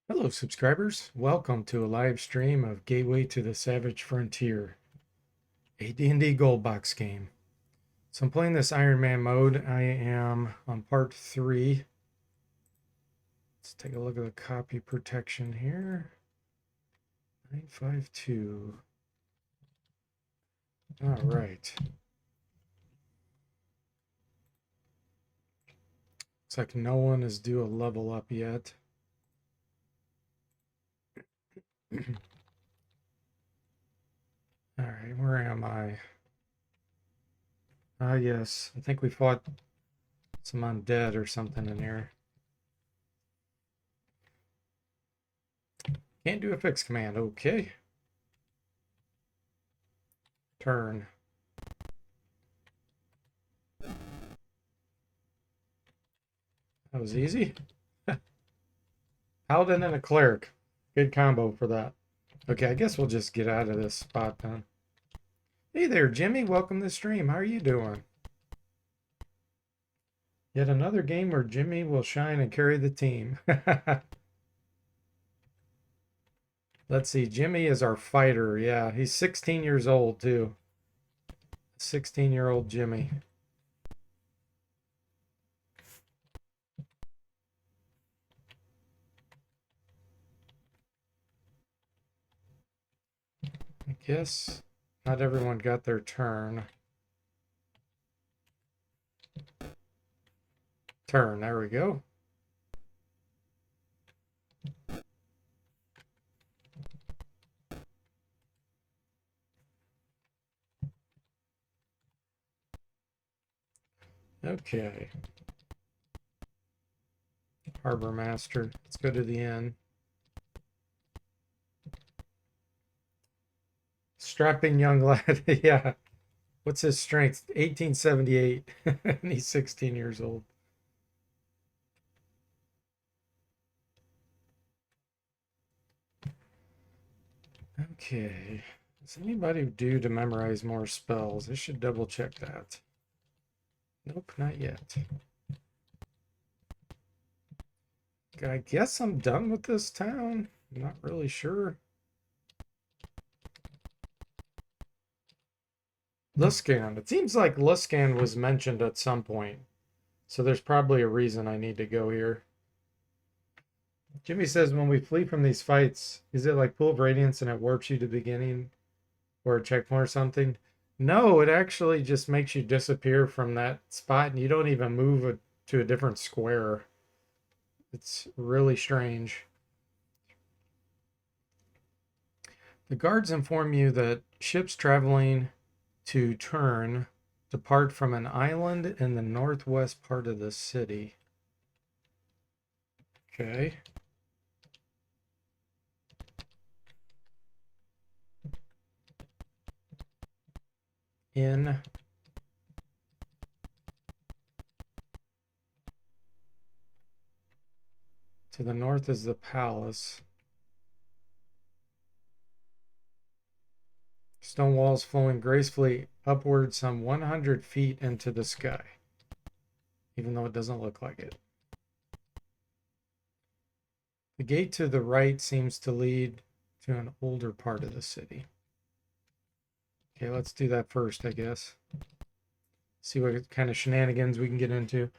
Hello, subscribers. Welcome to a live stream of Gateway to the Savage Frontier, AD&D Gold Box game. So I'm playing this Iron Man mode. I am on part 3. Let's take a look at the copy protection here. 952. All right. Looks like no one is due a level up yet. All right, where am I? Ah, yes. I think we fought some undead or something in here. Can't do a fix command. Okay. Turn. That was easy. Paladin and a cleric. Good combo for that. Okay, I guess we'll just get out of this spot then. Hey there, Jimmy. Welcome to the stream. How are you doing? Yet another game where Jimmy will shine and carry the team. Let's see. Jimmy is our fighter. Yeah, he's 16 years old too. 16-year-old Jimmy. I guess not everyone got their turn. There we go. Okay. Harbor Master. Let's go to the inn. Strapping young lad. Yeah. What's his strength? 1878. And he's 16 years old. Okay. Does anybody due to memorize more spells? I should double check that. Nope, not yet. I guess I'm done with this town. I'm not really sure. Luskan. It seems like Luskan was mentioned at some point. So there's probably a reason I need to go here. Jimmy says when we flee from these fights, is it like Pool of Radiance and it warps you to the beginning or a checkpoint or something? No, it actually just makes you disappear from that spot and you don't even move to a different square. It's really strange. The guards inform you that ships traveling to turn depart from an island in the northwest part of the city. Okay. In to the north is the palace. Stone walls flowing gracefully upward some 100 feet into the sky, even though it doesn't look like it. The gate to the right seems to lead to an older part of the city. Okay, let's do that first, I guess. See what kind of shenanigans we can get into.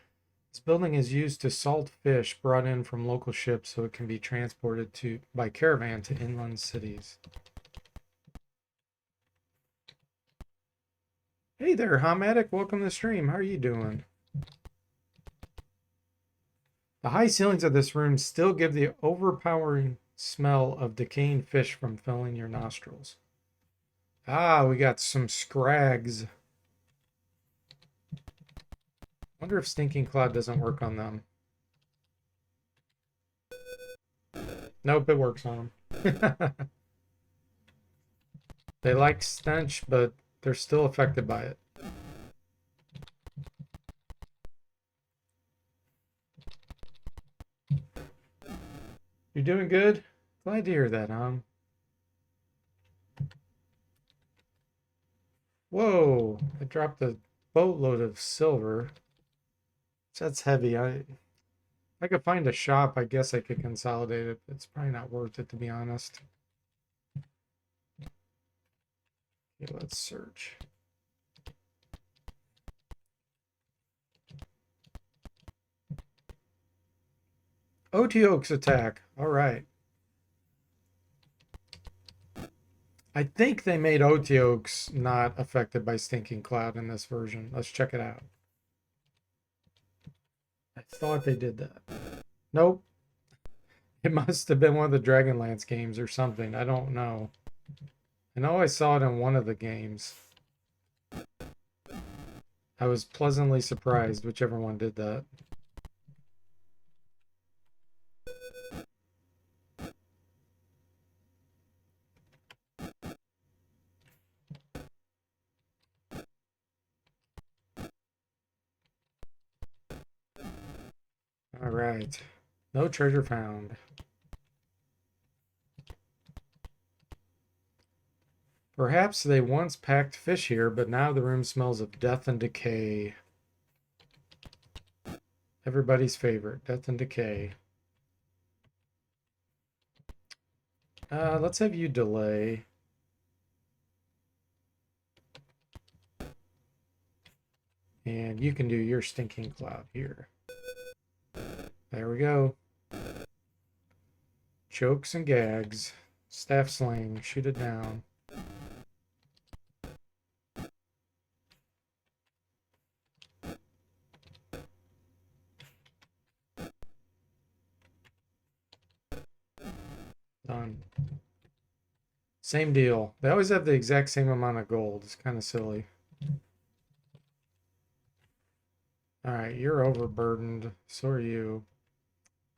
This building is used to salt fish brought in from local ships so it can be transported by caravan to inland cities. Hey there, Hamadek. Welcome to the stream. How are you doing? The high ceilings of this room still give the overpowering smell of decaying fish from filling your nostrils. Ah, we got some scrags. Wonder if Stinking Cloud doesn't work on them. Nope, it works on them. They like stench, but they're still affected by it. You're doing good? Glad to hear that, Whoa, I dropped a boatload of silver. That's heavy. I could find a shop, I guess I could consolidate it. It's probably not worth it, to be honest. Okay, let's search. Oteok's attack. All right. I think they made Oteok's not affected by Stinking Cloud in this version. Let's check it out. I thought they did that. Nope. It must have been one of the Dragonlance games or something. I don't know. I know I saw it in one of the games. I was pleasantly surprised, whichever one did that. All right. No treasure found. Perhaps they once packed fish here, but now the room smells of death and decay. Everybody's favorite, death and decay. Let's have you delay. And you can do your Stinking Cloud here. There we go. Chokes and gags. Staff sling. Shoot it down. Done. Same deal. They always have the exact same amount of gold. It's kind of silly. Alright, you're overburdened. So are you.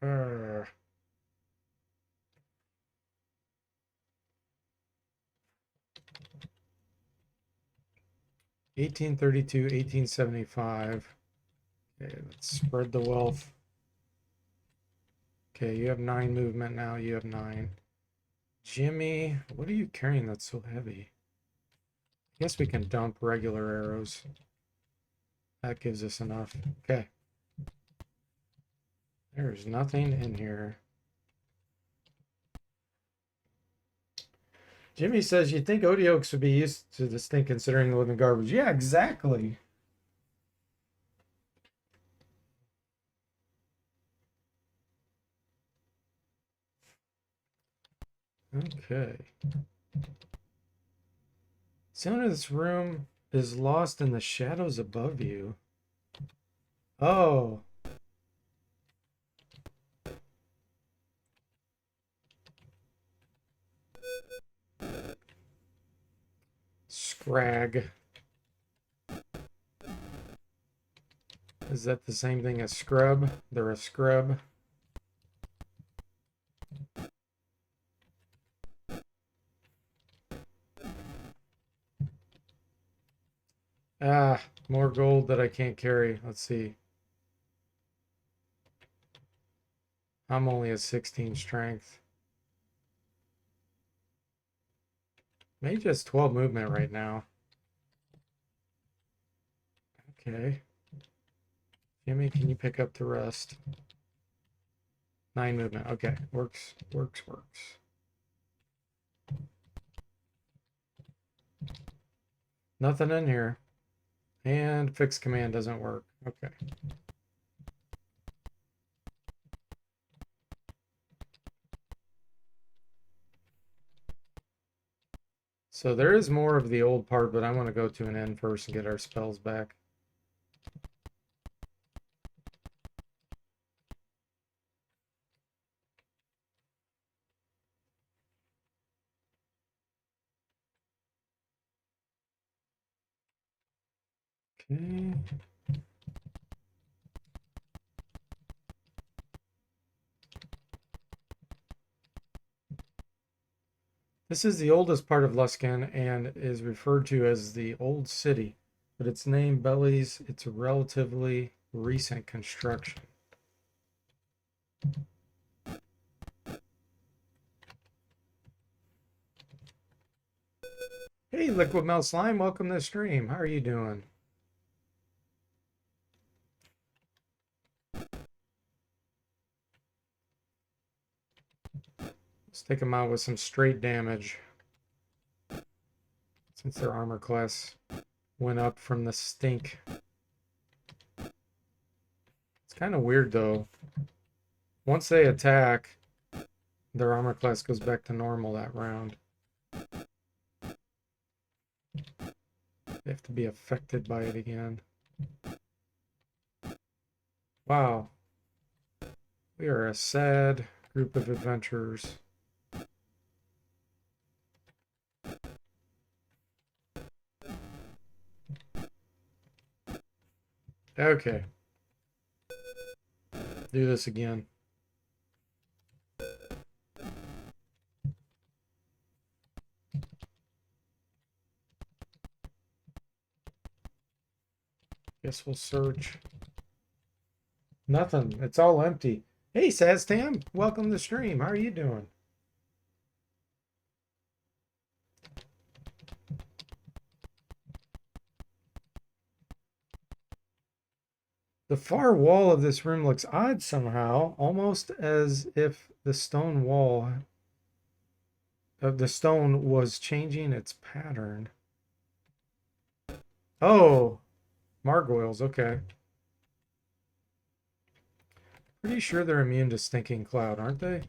1832, 1875. Okay, let's spread the wealth. Okay, you have 9 movement now. You have 9. Jimmy, what are you carrying that's so heavy? I guess we can dump regular arrows. That gives us enough. Okay. There's nothing in here. Jimmy says, you'd think Odeokes would be used to this thing considering the living garbage. Yeah, exactly. Okay. Sound of this room is lost in the shadows above you. Oh. Scrag. Is that the same thing as scrub? They're a scrub. Ah, more gold that I can't carry. Let's see. I'm only at 16 strength. Maybe just 12 movement right now. Okay. Jimmy, can you pick up the rest? 9 movement. Okay. Works. Nothing in here. And fixed command doesn't work. Okay. So there is more of the old part, but I want to go to an end first and get our spells back. Okay. This is the oldest part of Luskan and is referred to as the Old City, but its name belies its relatively recent construction. Hey, Liquid Melt Slime, welcome to the stream. How are you doing? Let's take them out with some straight damage. Since their armor class went up from the stink. It's kind of weird though. Once they attack, their armor class goes back to normal that round. They have to be affected by it again. Wow. We are a sad group of adventurers. Okay. Do this again. Guess we'll search. Nothing. It's all empty. Hey, Saztam. Welcome to the stream. How are you doing? The far wall of this room looks odd somehow, almost as if the stone wall of the stone was changing its pattern. Oh, Margoyles, okay. Pretty sure they're immune to Stinking Cloud, aren't they?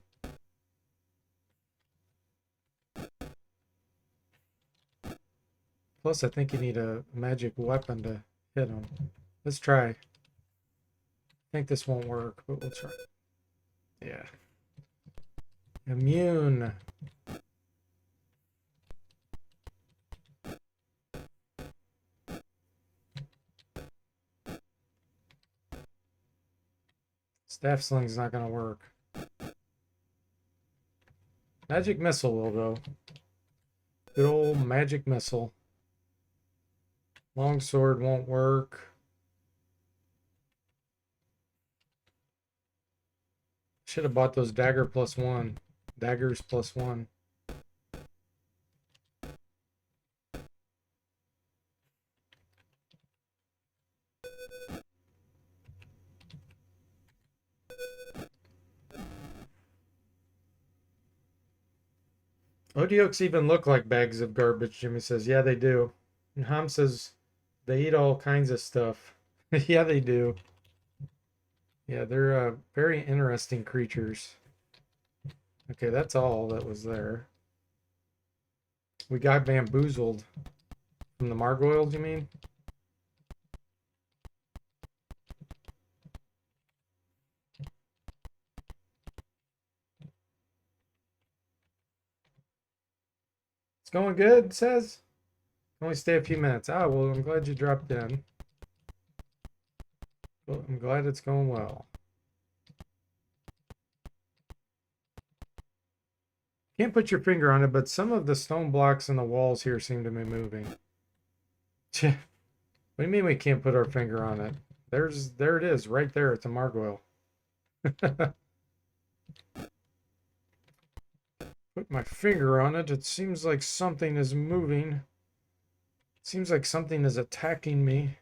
Plus, I think you need a magic weapon to hit them. Let's try. I think this won't work, but we'll try. Yeah. Immune. Staff sling's not going to work. Magic missile will though. Good old magic missile. Longsword won't work. Should have bought those daggers +1. Daggers +1. Odiokes even look like bags of garbage, Jimmy says. Yeah, they do. And Ham says they eat all kinds of stuff. Yeah, they do. Yeah, they're very interesting creatures. Okay, that's all that was there. We got bamboozled. From the margoyles, you mean? It's going good, it says. Only stay a few minutes. Ah, well, I'm glad you dropped in. Well, I'm glad it's going well. Can't put your finger on it, but some of the stone blocks in the walls here seem to be moving. What do you mean we can't put our finger on it? There it is, right there. It's a margoyle. Put my finger on it. It seems like something is moving. It seems like something is attacking me.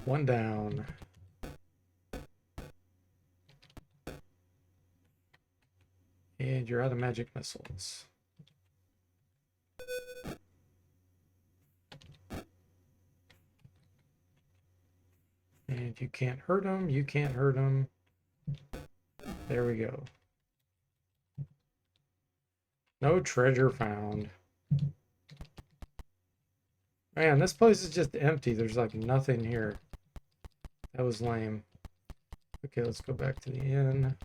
One down. And you're out of magic missiles. And you can't hurt them. You can't hurt them. There we go. No treasure found. Man, this place is just empty. There's like nothing here. That was lame. Okay, let's go back to the inn.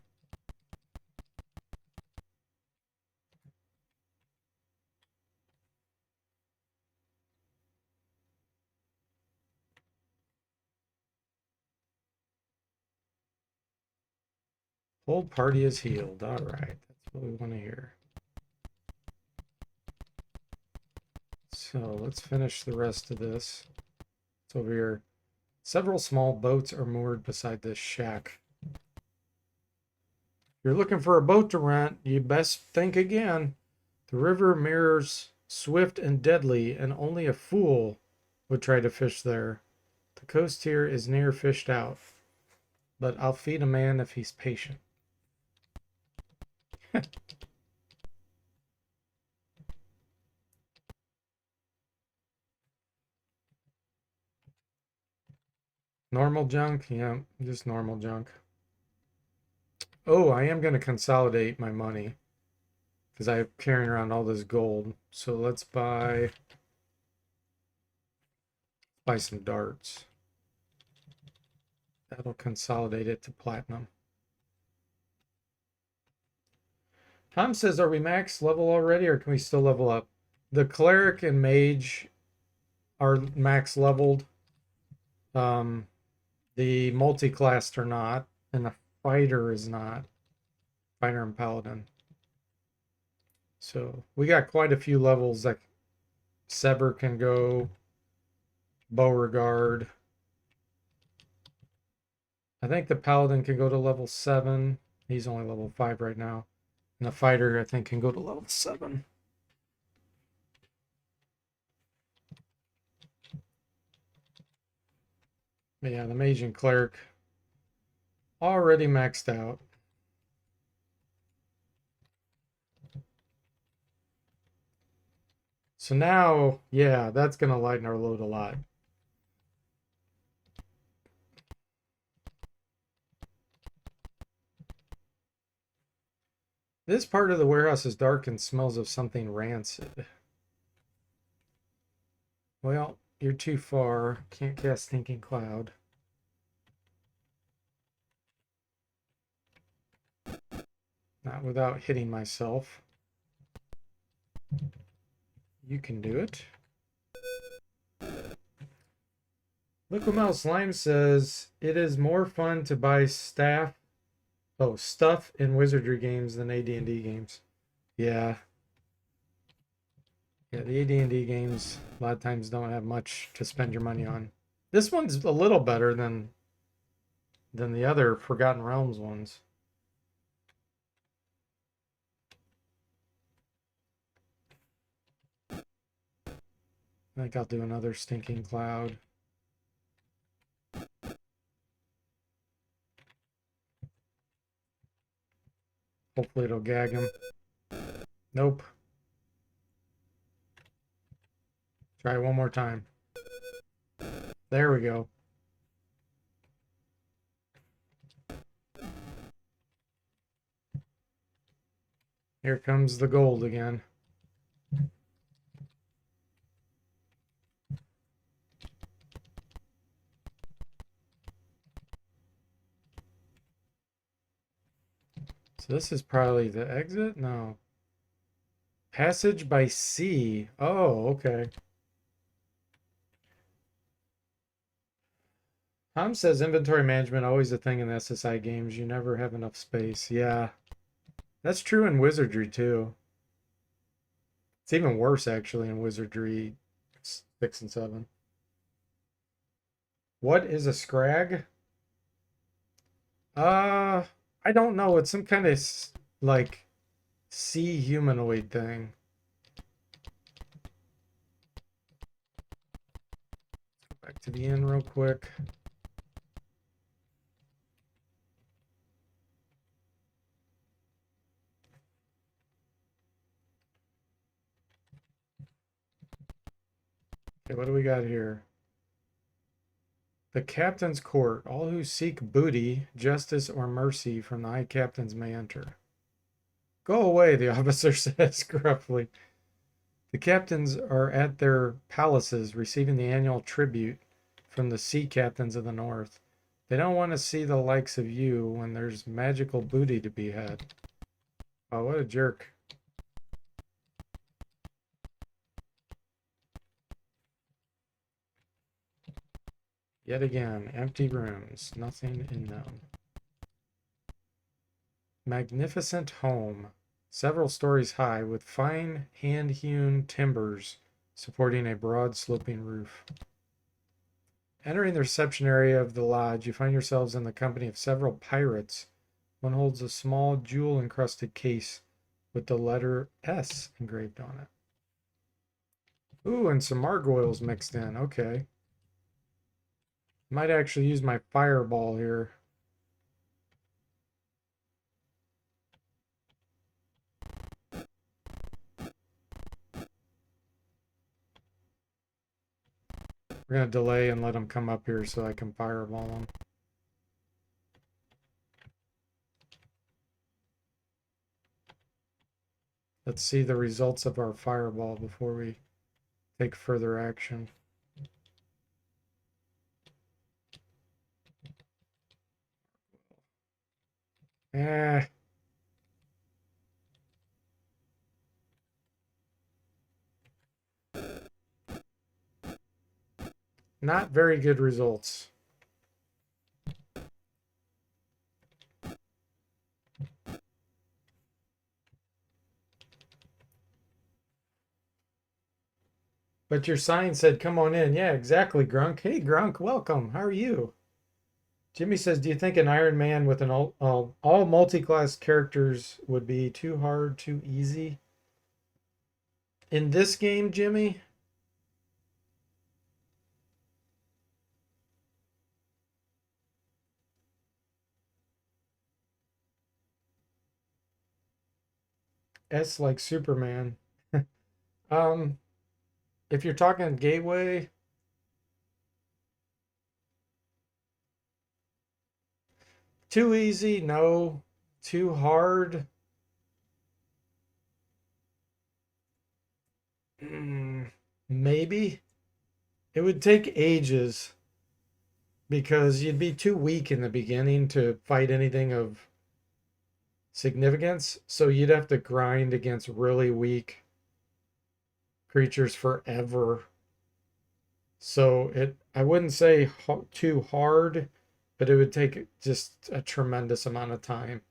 Whole party is healed. All right, that's what we want to hear. So let's finish the rest of this. It's over here. Several small boats are moored beside this shack. If you're looking for a boat to rent, you best think again. The river mirrors swift and deadly, and only a fool would try to fish there. The coast here is near fished out, but I'll feed a man if he's patient. Normal junk? Yeah, just normal junk. Oh, I am going to consolidate my money because I'm carrying around all this gold. So let's buy some darts. That'll consolidate it to platinum. Tom says, are we max level already or can we still level up? The cleric and mage are max leveled. The multi-classed are not, and the fighter is not. Fighter and paladin. So we got quite a few levels. Like Sever can go, Beauregard. I think the paladin can go to level 7. He's only level 5 right now. And the fighter, I think, can go to level 7. But yeah, the mage and cleric already maxed out. So now, yeah, that's going to lighten our load a lot. This part of the warehouse is dark and smells of something rancid. Well, you're too far. Can't cast Thinking Cloud. Not without hitting myself. You can do it. Liquid Metal Slime says, it is more fun to buy stuff in wizardry games than AD&D games. Yeah. Yeah, the AD&D games a lot of times don't have much to spend your money on. This one's a little better than the other Forgotten Realms ones. I think I'll do another Stinking Cloud. Hopefully it'll gag him. Nope. Try one more time. There we go. Here comes the gold again. So this is probably the exit? No. Passage by sea. Oh, okay. Tom says inventory management always a thing in SSI games. You never have enough space. Yeah, that's true in Wizardry too. It's even worse actually in Wizardry 6 and 7. What is a scrag? Uh, I don't know. It's some kind of like sea humanoid thing. Back to the inn real quick. Okay, what do we got here? The captain's court. All who seek booty, justice, or mercy from the high captains may enter. Go away, the officer says gruffly. The captains are at their palaces receiving the annual tribute from the sea captains of the north. They don't want to see the likes of you when there's magical booty to be had. Oh, what a jerk. Yet again, empty rooms, nothing in them. Magnificent home, several stories high, with fine hand-hewn timbers supporting a broad sloping roof. Entering the reception area of the lodge, you find yourselves in the company of several pirates. One holds a small jewel-encrusted case with the letter S engraved on it. Ooh, and some gargoyles mixed in. Okay. Might actually use my fireball here. We're going to delay and let them come up here so I can fireball them. Let's see the results of our fireball before we take further action. Eh. Not very good results. But your sign said, come on in. Yeah, exactly, Grunk. Hey, Grunk, welcome. How are you? Jimmy says, do you think an Iron Man with an all multi-class characters would be too hard, too easy? In this game, Jimmy? S like Superman. um, if you're talking Gateway, too easy, no. Too hard. Maybe. It would take ages because you'd be too weak in the beginning to fight anything of significance. So you'd have to grind against really weak creatures forever. So I wouldn't say too hard, but it would take just a tremendous amount of time.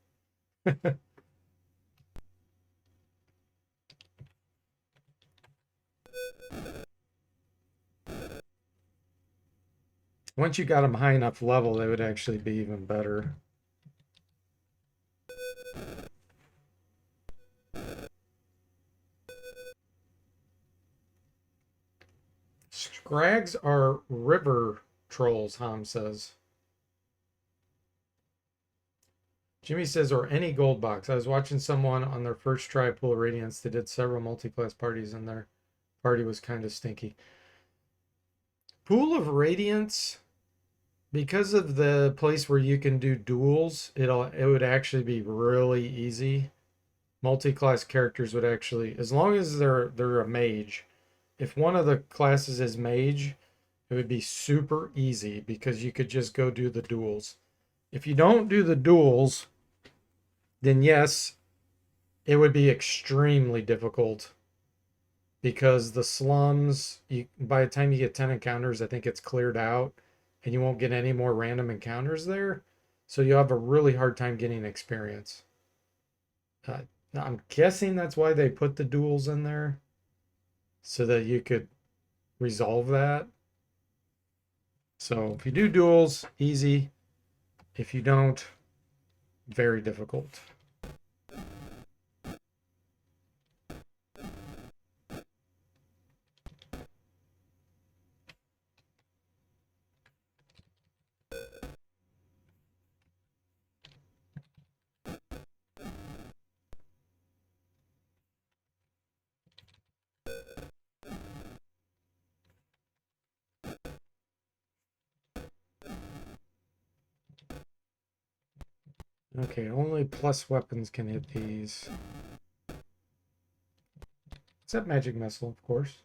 Once you got them high enough level, they would actually be even better. Scrags are river trolls, Ham says. Jimmy says, or any gold box. I was watching someone on their first try pull Radiance. They did several multi-class parties and their party was kind of stinky. Pool of Radiance, because of the place where you can do duels, it would actually be really easy. Multi-class characters would actually, as long as they're a mage. If one of the classes is mage, it would be super easy because you could just go do the duels. If you don't do the duels, then yes, it would be extremely difficult because the slums, by the time you get 10 encounters, I think it's cleared out and you won't get any more random encounters there. So you have a really hard time getting experience. Uh, I'm guessing that's why they put the duels in there so that you could resolve that. So if you do duels, easy. If you don't, very difficult. Okay, only plus weapons can hit these. Except magic missile, of course.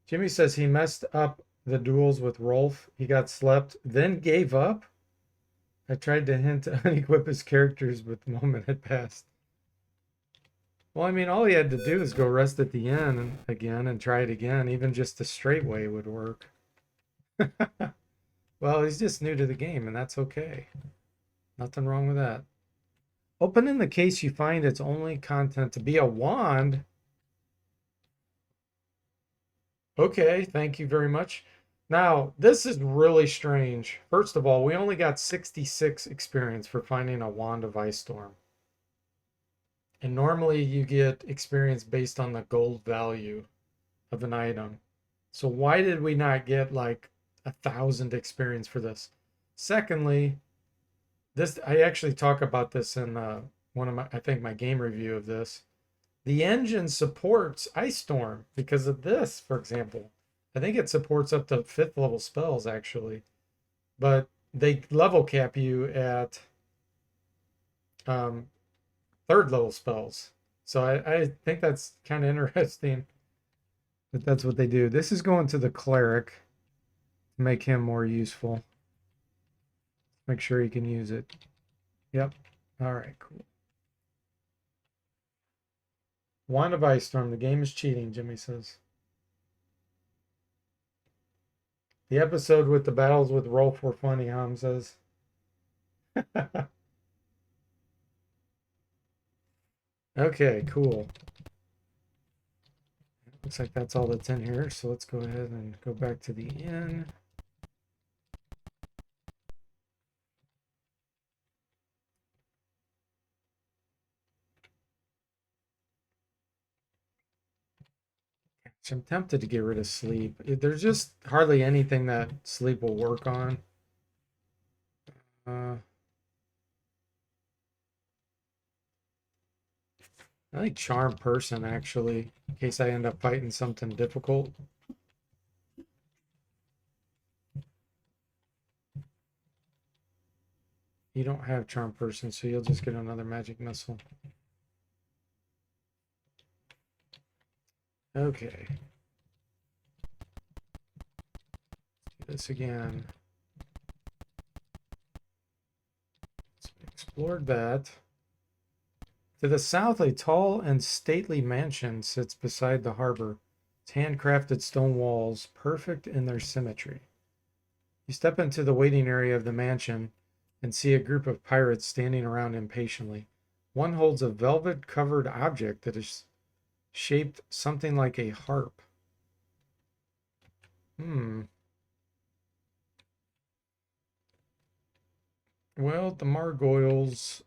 Jimmy says he messed up the duels with Rolf. He got slept, then gave up. I tried to hint to unequip his characters, but the moment had passed. Well, I mean, all he had to do is go rest at the inn again and try it again. Even just the straight way would work. Well, he's just new to the game, and that's okay. Nothing wrong with that. Open in the case you find its only content to be a wand. Okay, thank you very much. Now, this is really strange. First of all, we only got 66 experience for finding a wand of ice storm. And normally you get experience based on the gold value of an item. So why did we not get like 1,000 experience for this? Secondly, this I actually talk about this in one of I think my game review of this. The engine supports Ice Storm because of this, for example. I think it supports up to 5th level spells actually, but they level cap you at 3rd level spells. So I think that's kind of interesting that that's what they do. This is going to the cleric to make him more useful. Make sure he can use it. Yep. All right, cool. Wand of Ice Storm. The game is cheating, Jimmy says. The episode with the battles with Rolf were funny, Ham says. Okay, cool. Looks like that's all that's in here. So let's go ahead and go back to the inn. So I'm tempted to get rid of sleep. There's just hardly anything that sleep will work on. Uh, I think charm person actually, in case I end up fighting something difficult. You don't have charm person, so you'll just get another magic missile. Okay. Let's do this again. So we explored that. To the south, a tall and stately mansion sits beside the harbor. Its handcrafted stone walls, perfect in their symmetry. You step into the waiting area of the mansion and see a group of pirates standing around impatiently. One holds a velvet covered object that is shaped something like a harp. Well, the Margoyles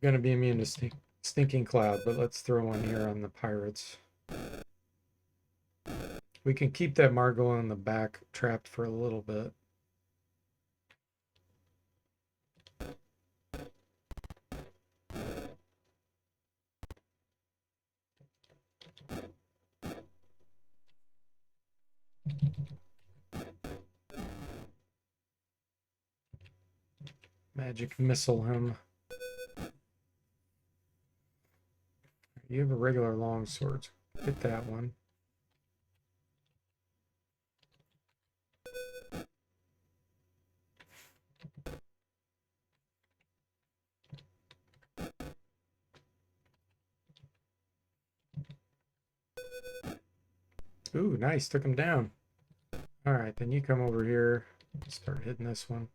going to be immune to stinking cloud, but let's throw one here on the pirates. We can keep that Margoyle in the back trapped for a little bit. Magic missile him. You have a regular longsword. Hit that one. Ooh, nice. Took him down. All right, then you come over here. Start hitting this one.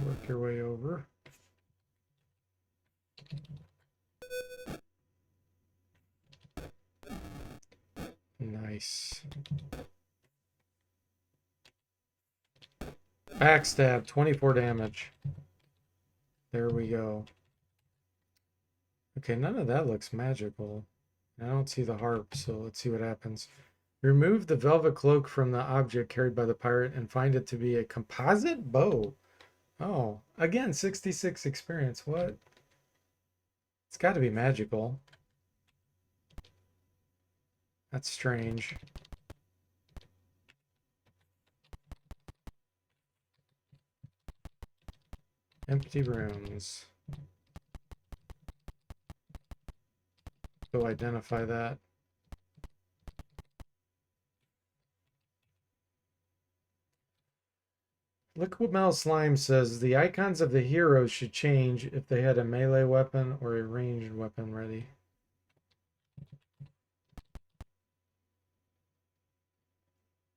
Work your way over. Nice. Backstab, 24 damage. There we go. Okay, none of that looks magical. I don't see the harp, so let's see what happens. Remove the velvet cloak from the object carried by the pirate and find it to be a composite bow. Oh, again, 66 experience. What? It's got to be magical. That's strange. Empty rooms. Go identify that. Liquid Metal Slime says the icons of the heroes should change if they had a melee weapon or a ranged weapon ready.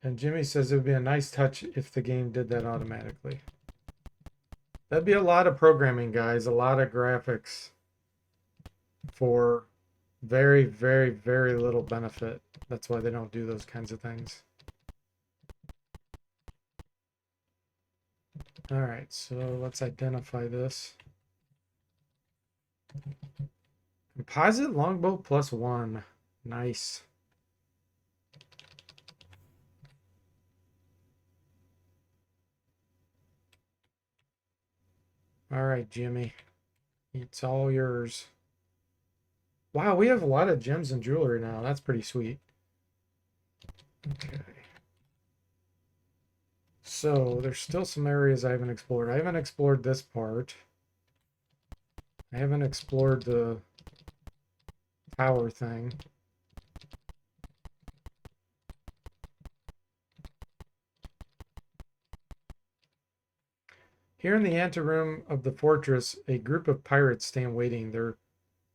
And Jimmy says it would be a nice touch if the game did that automatically. That'd be a lot of programming, guys. A lot of graphics for very, very, very little benefit. That's why they don't do those kinds of things. All right, so let's identify this. Composite longbow +1. Nice. All right, Jimmy. It's all yours. Wow, we have a lot of gems and jewelry now. That's pretty sweet. Okay. So there's still some areas I haven't explored. I haven't explored this part. I haven't explored the tower thing. Here in the anteroom of the fortress, a group of pirates stand waiting. Their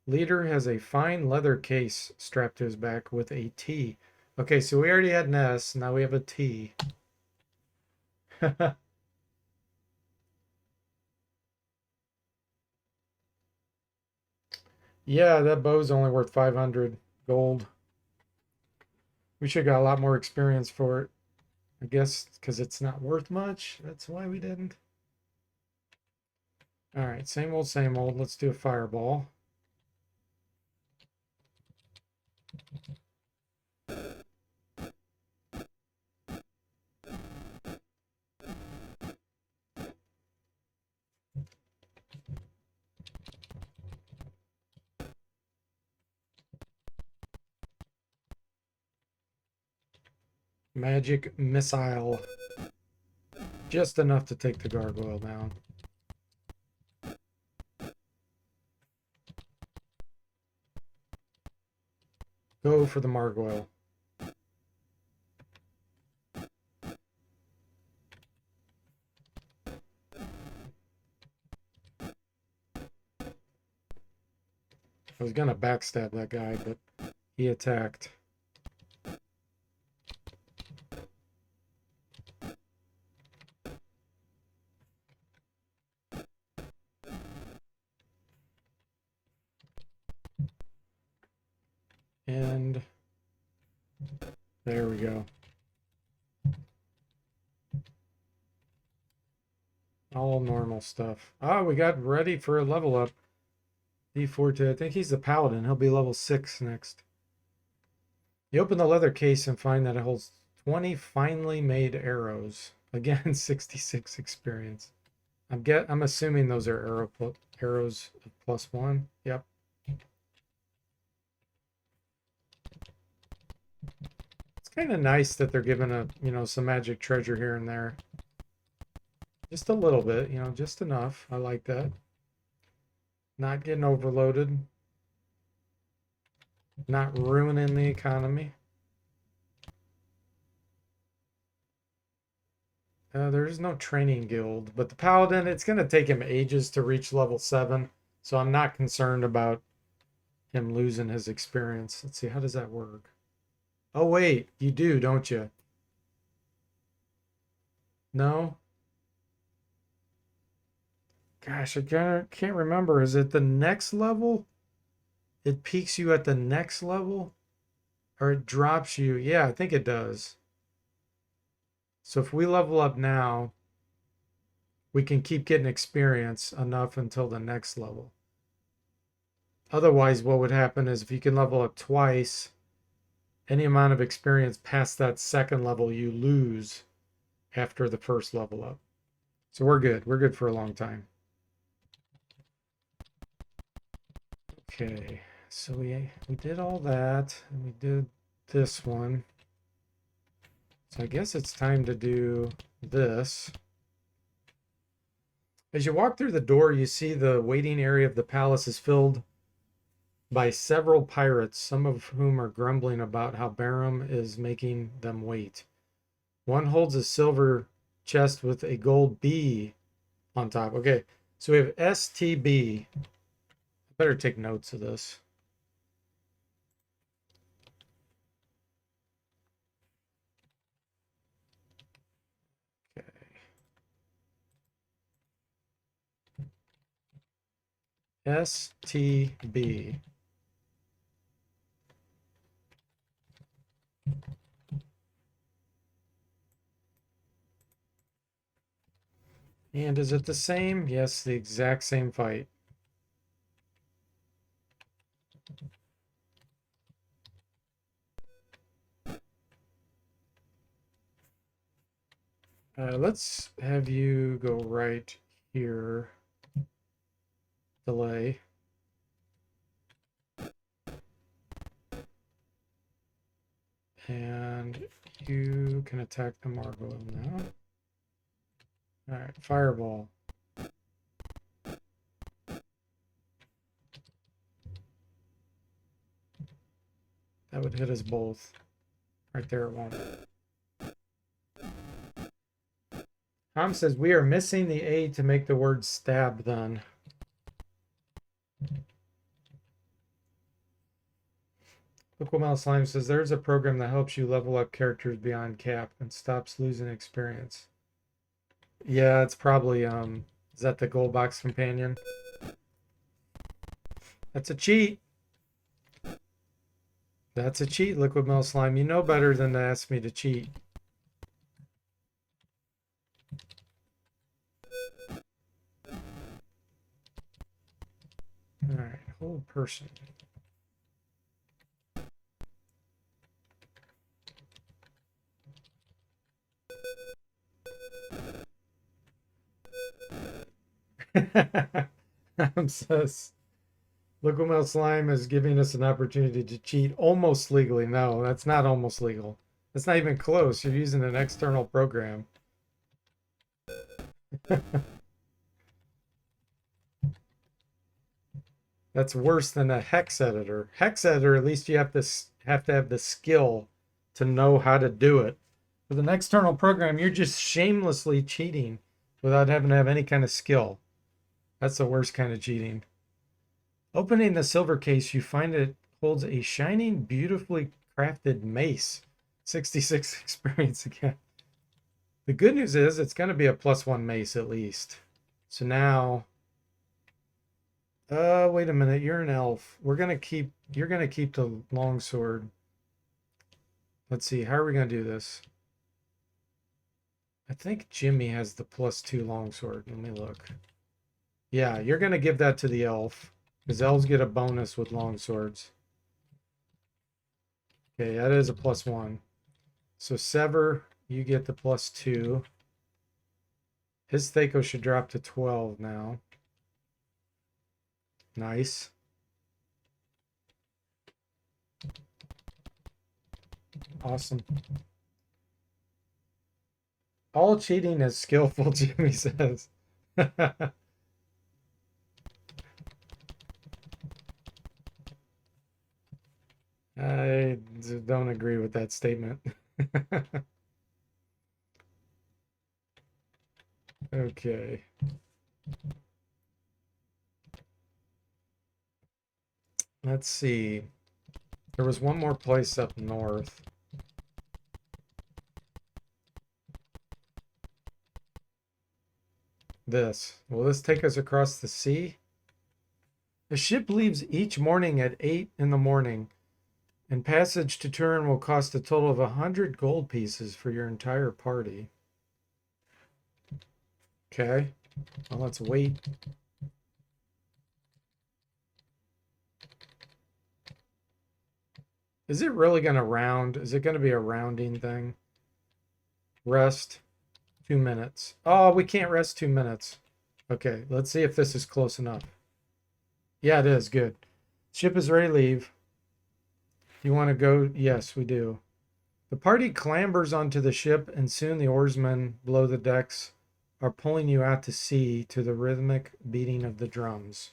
leader has a fine leather case strapped to his back with a T. Okay, so we already had an S. Now we have a T. Yeah, that bow's only worth 500 gold. We should have got a lot more experience for it. I guess because it's not worth much. That's why we didn't. All right, same old, same old. Let's do a fireball. Magic missile. Just enough to take the gargoyle down. Go for the margoyle. I was gonna backstab that guy, but he attacked. And there we go. All normal stuff. Ah, we got ready for a level up. D4 I think he's the paladin. He'll be level 6 next. You open the leather case and find that it holds 20 finely made arrows. Again, 66 experience. I'm assuming those are arrows of +1. Yep. It's kind of nice that they're giving a, some magic treasure here and there. Just a little bit, just enough. I like that. Not getting overloaded. Not ruining the economy. There is no training guild, but the paladin, it's going to take him ages to reach level 7, so I'm not concerned about him losing his experience. Let's see, how does that work? Oh wait, you do, don't you? No? Gosh, I can't remember. Is it the next level? It peaks you at the next level? Or it drops you? Yeah, I think it does. So if we level up now, we can keep getting experience enough until the next level. Otherwise, what would happen is if you can level up twice, any amount of experience past that second level you lose after the first level up. So we're good. We're good for a long time. Okay, so we did all that, and we did this one. So I guess it's time to do this. As you walk through the door, you see the waiting area of the palace is filled by several pirates, some of whom are grumbling about how Barum is making them wait. One holds a silver chest with a gold B on top. Okay, so we have STB. I better take notes of this. Okay. STB. And is it the same? Yes, the exact same fight. Let's have you go right here. Delay. And you can attack the Margot now. All right, fireball. That would hit us both. Right there it won't. Tom says we are missing the A to make the word stab then. Liquimel Slime says there's a program that helps you level up characters beyond cap and stops losing experience. Yeah, it's probably is that the gold box companion? That's a cheat. That's a cheat, Liquimel Slime. You know better than to ask me to cheat. All right, hold person. I'm sus. Liquimel Slime is giving us an opportunity to cheat almost legally. No, that's not almost legal. That's not even close. You're using an external program. That's worse than a hex editor. Hex editor, at least you have to have the skill to know how to do it. With an external program, you're just shamelessly cheating without having to have any kind of skill. That's the worst kind of cheating. Opening the silver case, you find it holds a shining, beautifully crafted mace. 66 experience again. The good news is it's going to be a +1 mace at least. So now, wait a minute. You're an elf. You're going to keep the longsword. Let's see. How are we going to do this? I think Jimmy has the +2 longsword. Let me look. Yeah, you're going to give that to the elf. Because elves get a bonus with longswords. Okay, that is a +1. So Sever, you get the +2. His Thaco should drop to 12 now. Nice. Awesome. All cheating is skillful, Jimmy says. I don't agree with that statement. Okay. Let's see. There was one more place up north. Will this take us across the sea? The ship leaves each morning at 8 in the morning, and passage to Turin will cost a total of 100 gold pieces for your entire party. Okay. Well, let's wait. Is it really going to round? Is it going to be a rounding thing? Rest 2 minutes. Oh, we can't rest 2 minutes. Okay, let's see if this is close enough. Yeah, it is. Good. Ship is ready to leave. You want to go? Yes, we do. The party clambers onto the ship, and soon the oarsmen below the decks are pulling you out to sea to the rhythmic beating of the drums.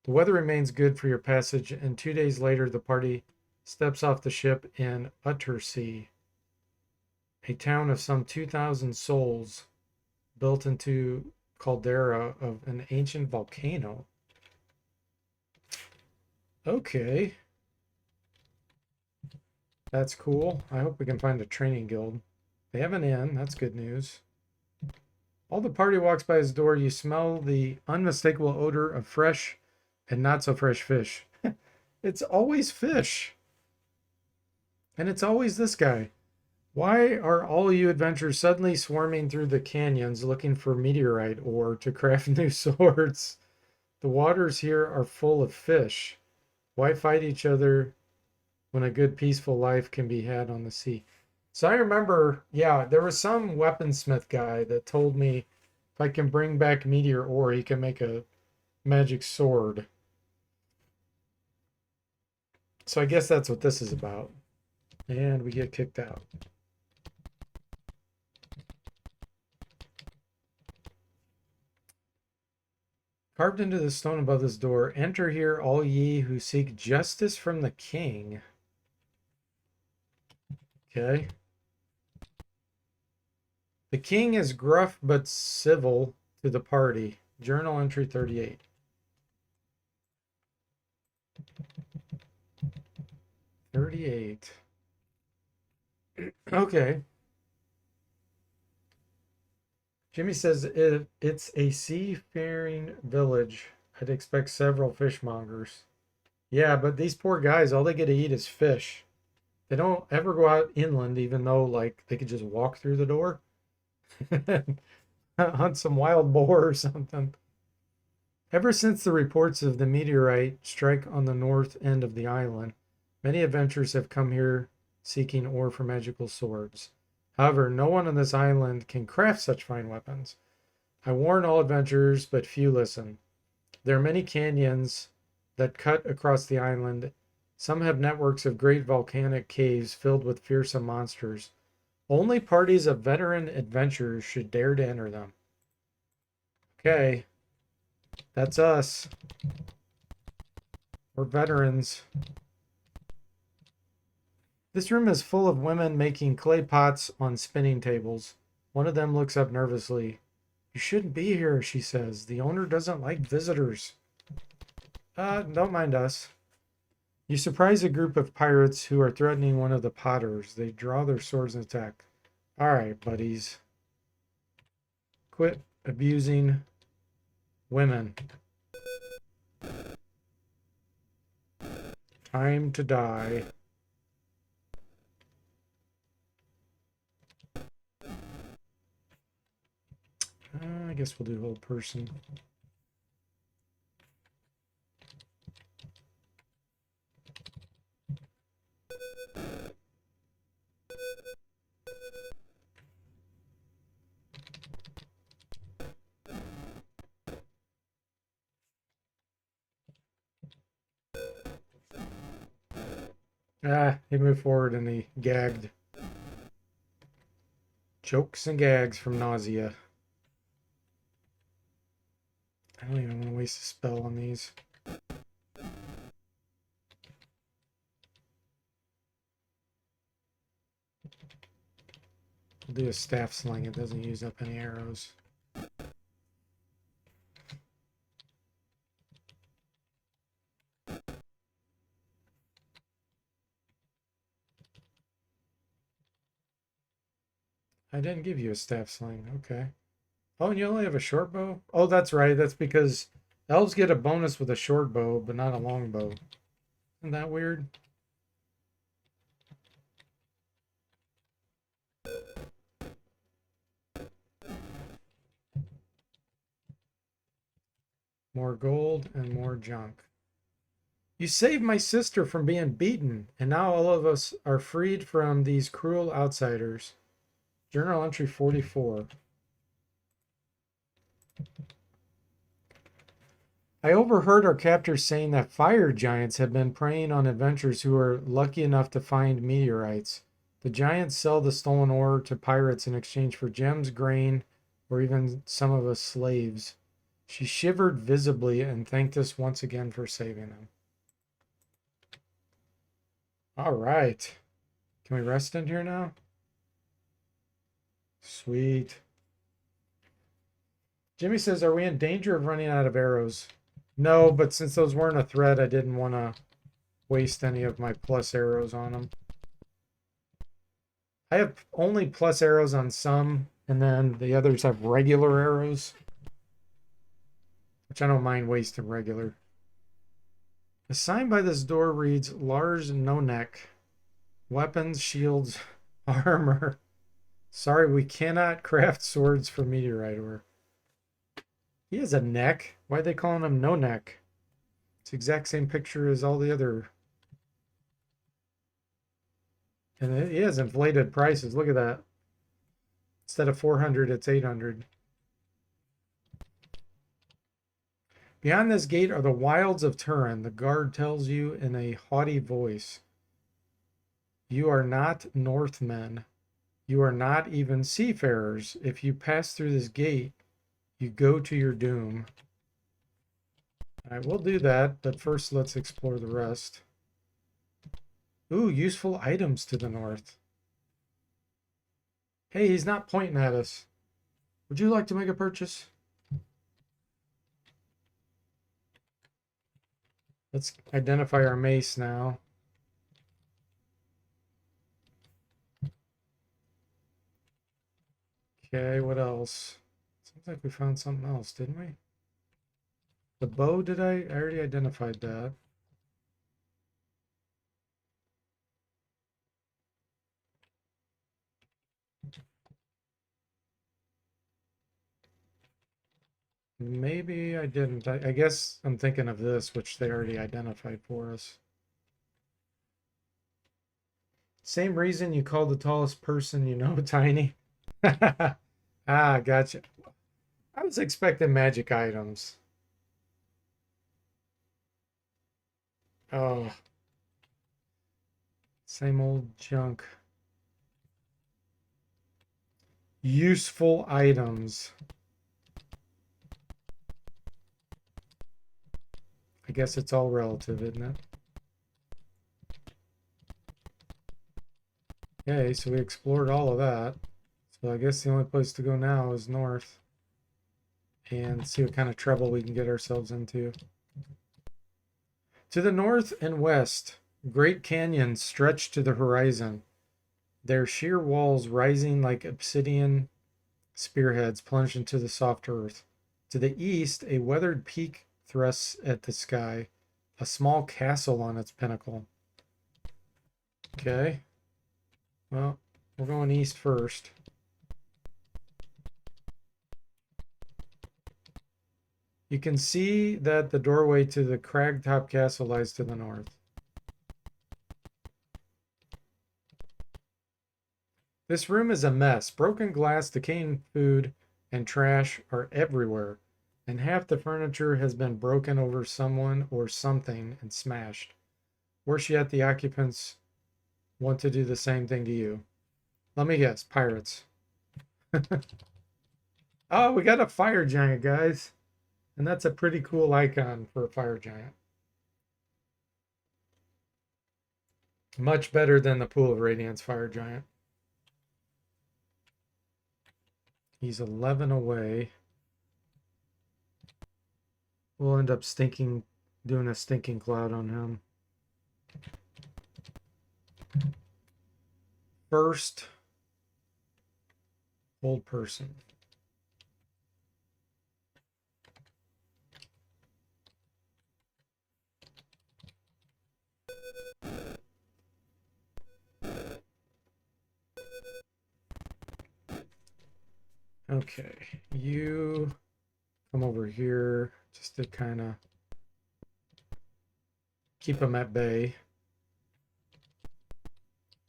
The weather remains good for your passage, and 2 days later, the party steps off the ship in Uttersea, a town of some 2,000 souls built into caldera of an ancient volcano. Okay. That's cool. I hope we can find a training guild. They have an inn. That's good news. All the party walks by his door. You smell the unmistakable odor of fresh and not so fresh fish. It's always fish. And it's always this guy. Why are all you adventurers suddenly swarming through the canyons looking for meteorite ore to craft new swords? The waters here are full of fish. Why fight each other when a good peaceful life can be had on the sea? So I remember, yeah, there was some weaponsmith guy that told me if I can bring back meteor ore, he can make a magic sword. So I guess that's what this is about. And we get kicked out. Carved into the stone above this door, enter here, all ye who seek justice from the king. Okay. The king is gruff but civil to the party. Journal entry 38. 38. Okay. Jimmy says if it's a seafaring village, I'd expect several fishmongers. Yeah, but these poor guys, all they get to eat is fish. They don't ever go out inland, even though like they could just walk through the door. Hunt some wild boar or something. Ever since the reports of the meteorite strike on the north end of the island, many adventurers have come here seeking ore for magical swords. However, no one on this island can craft such fine weapons. I warn all adventurers, but few listen. There are many canyons that cut across the island. Some have networks of great volcanic caves filled with fearsome monsters. Only parties of veteran adventurers should dare to enter them. Okay, that's us. We're veterans. This room is full of women making clay pots on spinning tables. One of them looks up nervously. You shouldn't be here, she says. The owner doesn't like visitors. Don't mind us. You surprise a group of pirates who are threatening one of the potters. They draw their swords and attack. All right, buddies. Quit abusing women. Time to die. I guess we'll do old person. Ah, he moved forward and he gagged. Chokes and gags from nausea. I don't even want to waste a spell on these. We'll do a staff sling. It doesn't use up any arrows. I didn't give you a staff sling. Okay. Oh, and you only have a short bow? Oh, that's right. That's because elves get a bonus with a short bow, but not a long bow. Isn't that weird? More gold and more junk. You saved my sister from being beaten, and now all of us are freed from these cruel outsiders. Journal entry 44. I overheard our captors saying that fire giants have been preying on adventurers who are lucky enough to find meteorites. The giants sell the stolen ore to pirates in exchange for gems, grain, or even some of us slaves. She shivered visibly and thanked us once again for saving them. All right. Can we rest in here now? Sweet. Jimmy says, are we in danger of running out of arrows? No, but since those weren't a threat, I didn't want to waste any of my plus arrows on them. I have only plus arrows on some, and then the others have regular arrows, which I don't mind wasting regular. The sign by this door reads Lars No Neck. Weapons, shields, armor. Sorry, we cannot craft swords for meteorite ore. He has a neck. Why are they calling him No Neck? It's the exact same picture as all the other. And he has inflated prices. Look at that. Instead of 400, it's 800. Beyond this gate are the wilds of Turin, the guard tells you in a haughty voice. You are not Northmen. You are not even seafarers. If you pass through this gate, you go to your doom. All right, we'll do that, but first let's explore the rest. Ooh, useful items to the north. Hey, he's not pointing at us. Would you like to make a purchase? Let's identify our mace now. Okay, what else? Seems like we found something else, didn't we? The bow, did I already identified that. Maybe I didn't. I guess I'm thinking of this, which they already identified for us. Same reason you call the tallest person you know tiny. Ah, gotcha. I was expecting magic items. Oh, same old junk. Useful items. I guess it's all relative, isn't it? Okay, so we explored all of that. So I guess the only place to go now is north. And see what kind of trouble we can get ourselves into. To the north and west, great canyons stretch to the horizon, their sheer walls rising like obsidian spearheads plunged into the soft earth. To the east, a weathered peak thrusts at the sky, a small castle on its pinnacle. Okay. Well, we're going east first. You can see that the doorway to the crag-top castle lies to the north. This room is a mess. Broken glass, decaying food, and trash are everywhere, and half the furniture has been broken over someone or something and smashed. Worse yet, the occupants want to do the same thing to you? Let me guess, pirates. Oh, we got a fire giant, guys. And that's a pretty cool icon for a fire giant. Much better than the Pool of Radiance fire giant. He's 11 away. We'll end up doing a stinking cloud on him. First, hold person. Okay, you come over here just to kind of keep them at bay.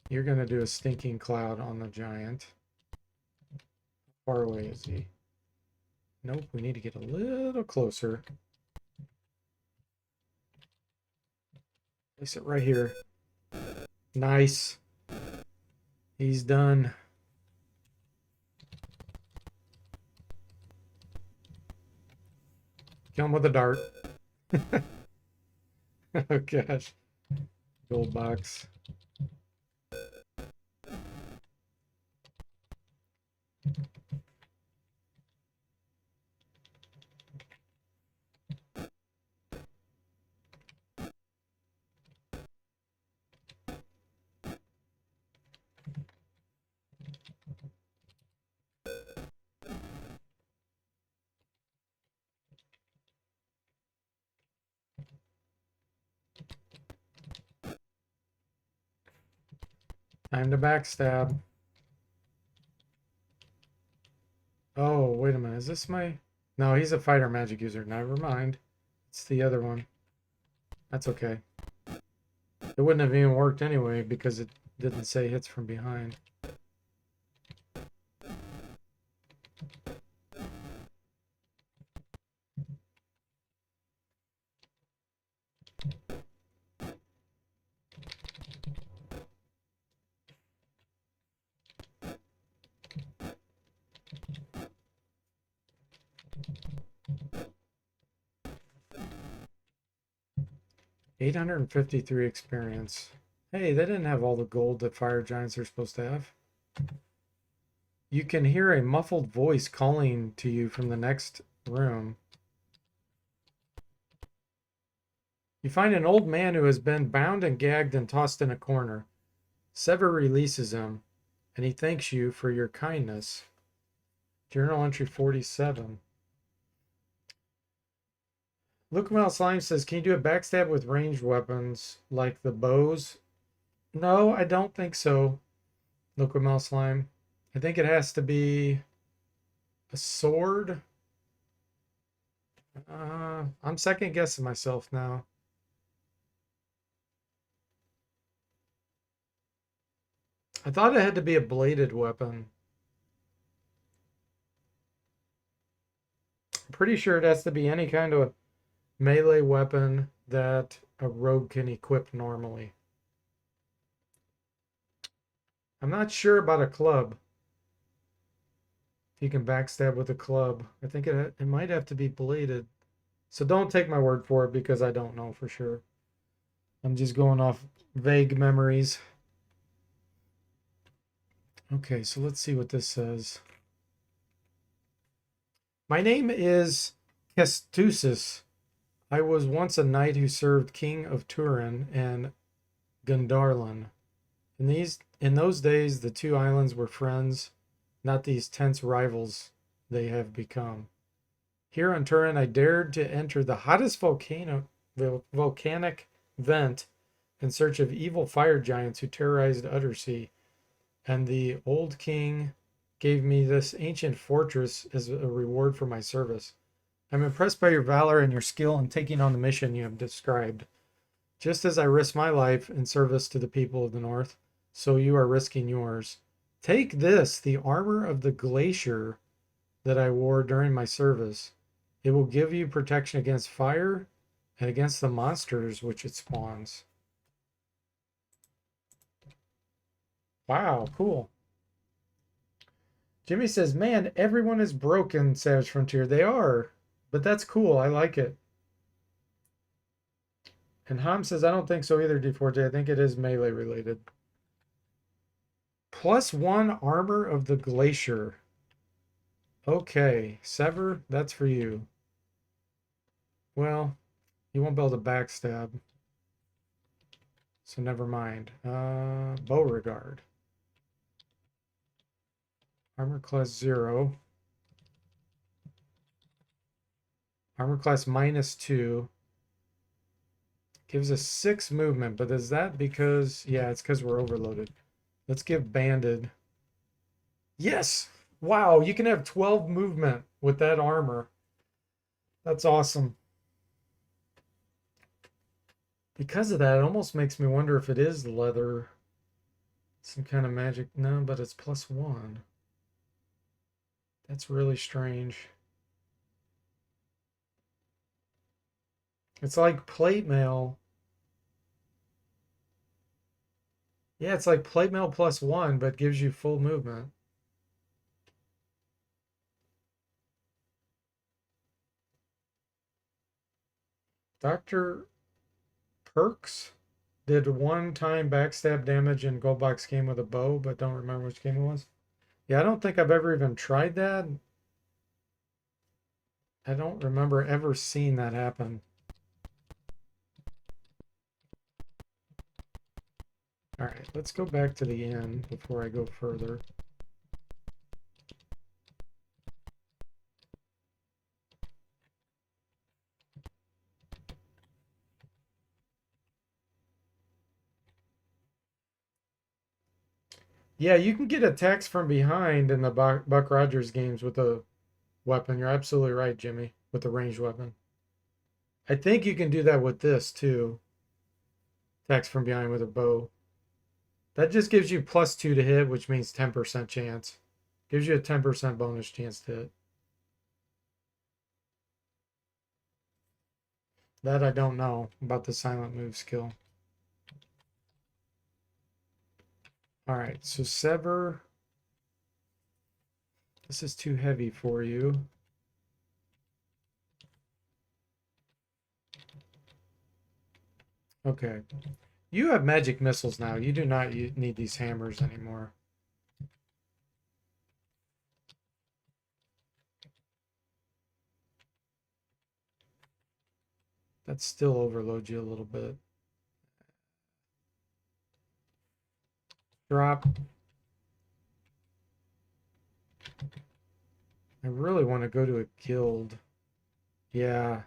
You're going to do a stinking cloud on the giant. How far away is he? Nope, we need to get a little closer. Place it right here. Nice. He's done. Kill him with a dart. Oh gosh. Gold box. Time to backstab. Oh, wait a minute. Is this my... No, he's a fighter magic user. Never mind. It's the other one. That's okay. It wouldn't have even worked anyway because it didn't say hits from behind. $853 experience. Hey, they didn't have all the gold that fire giants are supposed to have. You can hear a muffled voice calling to you from the next room. You find an old man who has been bound and gagged and tossed in a corner. Sever releases him, and he thanks you for your kindness. Journal entry 47. Luke Mel Slime says, can you do a backstab with ranged weapons like the bows? No, I don't think so. Luke Mel Slime. I think it has to be a sword. I'm second guessing myself now. I thought it had to be a bladed weapon. I'm pretty sure it has to be any kind of melee weapon that a rogue can equip normally. I'm not sure about a club. If you can backstab with a club. I think it might have to be bladed. So don't take my word for it because I don't know for sure. I'm just going off vague memories. Okay, so let's see what this says. My name is Kestusis. I was once a knight who served King of Turin and Gundarlan. In those days, the two islands were friends, not these tense rivals they have become. Here on Turin, I dared to enter the hottest volcanic vent in search of evil fire giants who terrorized Uttersea, and the old king gave me this ancient fortress as a reward for my service. I'm impressed by your valor and your skill in taking on the mission you have described. Just as I risked my life in service to the people of the North, so you are risking yours. Take this, the armor of the glacier that I wore during my service. It will give you protection against fire and against the monsters which it spawns. Wow, cool. Jimmy says, man, everyone is broken, Savage Frontier. They are, but that's cool. I like it. And Ham says, I don't think so either, D4J. I think it is melee related. +1 armor of the glacier. Okay, Sever, that's for you. Well, you won't be able to backstab. So never mind. Beauregard. Armor class 0. Armor class -2. Gives us 6 movement, but is that because... Yeah, it's because we're overloaded. Let's give Banded. Yes! Wow, you can have 12 movement with that armor. That's awesome. Because of that, it almost makes me wonder if it is leather. Some kind of magic. No, but it's +1. That's really strange. It's like plate mail. Yeah, it's like plate mail +1, but gives you full movement. Dr. Perks did 1-time backstab damage in Gold Box game with a bow, but don't remember which game it was. Yeah, I don't think I've ever even tried that. I don't remember ever seeing that happen. All right, let's go back to the inn before I go further. Yeah, you can get attacks from behind in the Buck Rogers games with a weapon. You're absolutely right, Jimmy, with the ranged weapon. I think you can do that with this too. Attacks from behind with a bow. That just gives you +2 to hit, which means 10% chance. Gives you a 10% bonus chance to hit. That I don't know about the silent move skill. All right, so Sever. This is too heavy for you. Okay. You have magic missiles now. You do not need these hammers anymore. That still overloads you a little bit. Drop. I really want to go to a guild. Yeah.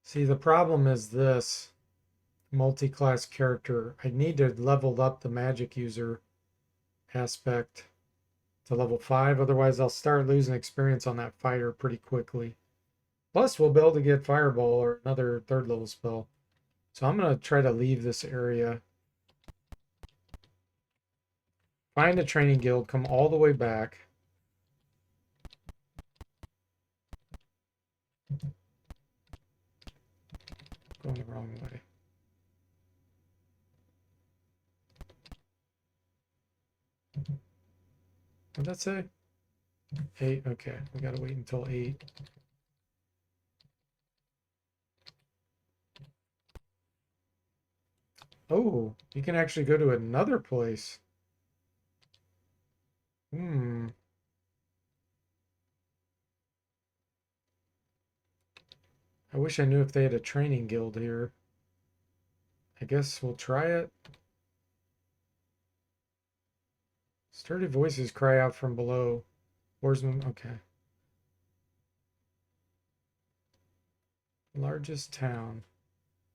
See, the problem is this multi-class character. I need to level up the magic user aspect to level 5. Otherwise, I'll start losing experience on that fighter pretty quickly. Plus, we'll be able to get Fireball or another 3rd level spell. So I'm going to try to leave this area. Find a training guild. Come all the way back. Going the wrong way. What'd that say? 8. Okay, we gotta wait until 8. Oh, you can actually go to another place. Hmm. I wish I knew if they had a training guild here. I guess we'll try it. Sturdy voices cry out from below. Oarsman, okay. Largest town.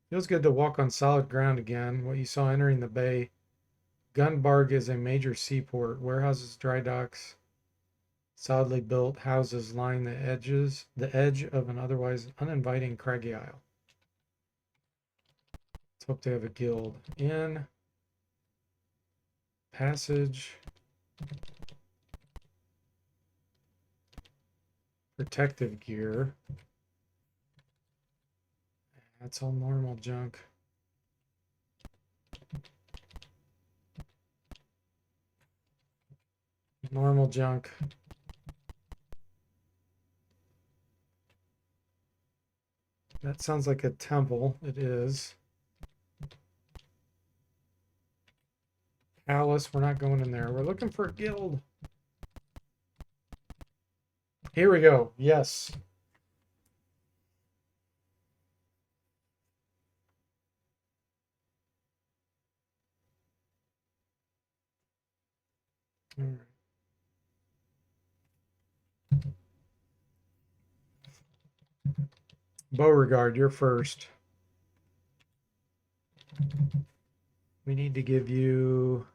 Feels good to walk on solid ground again. What you saw entering the bay. Gunbarg is a major seaport. Warehouses, dry docks, solidly built houses line the edge of an otherwise uninviting craggy isle. Let's hope they have a guild. Inn, passage, protective gear. That's all normal junk. Normal junk. That sounds like a temple. It is. Palace, we're not going in there. We're looking for a guild. Here we go. Yes. All right. Beauregard, you're first. We need to give you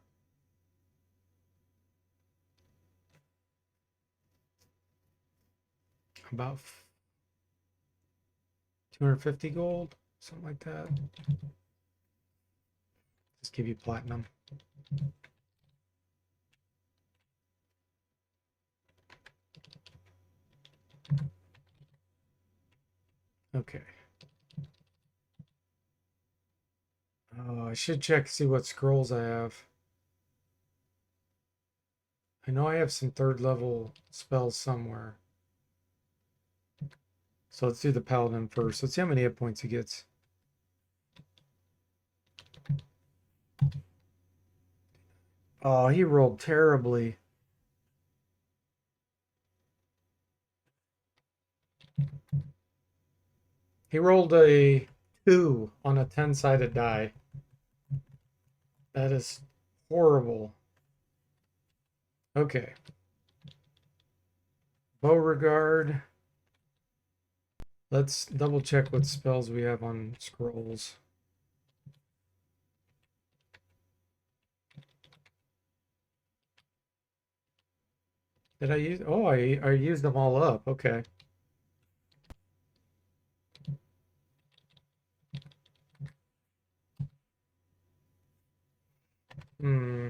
about 250 gold, something like that. Just give you platinum. Okay. Oh, I should check, see what scrolls I have. I know I have some third level spells somewhere. So let's do the paladin first. Let's see how many hit points he gets. Oh, he rolled terribly. He rolled a 2 on a 10-sided die. That is horrible. Okay. Beauregard. Let's double check what spells we have on scrolls. Did I use? Oh, I used them all up. Okay. Hmm.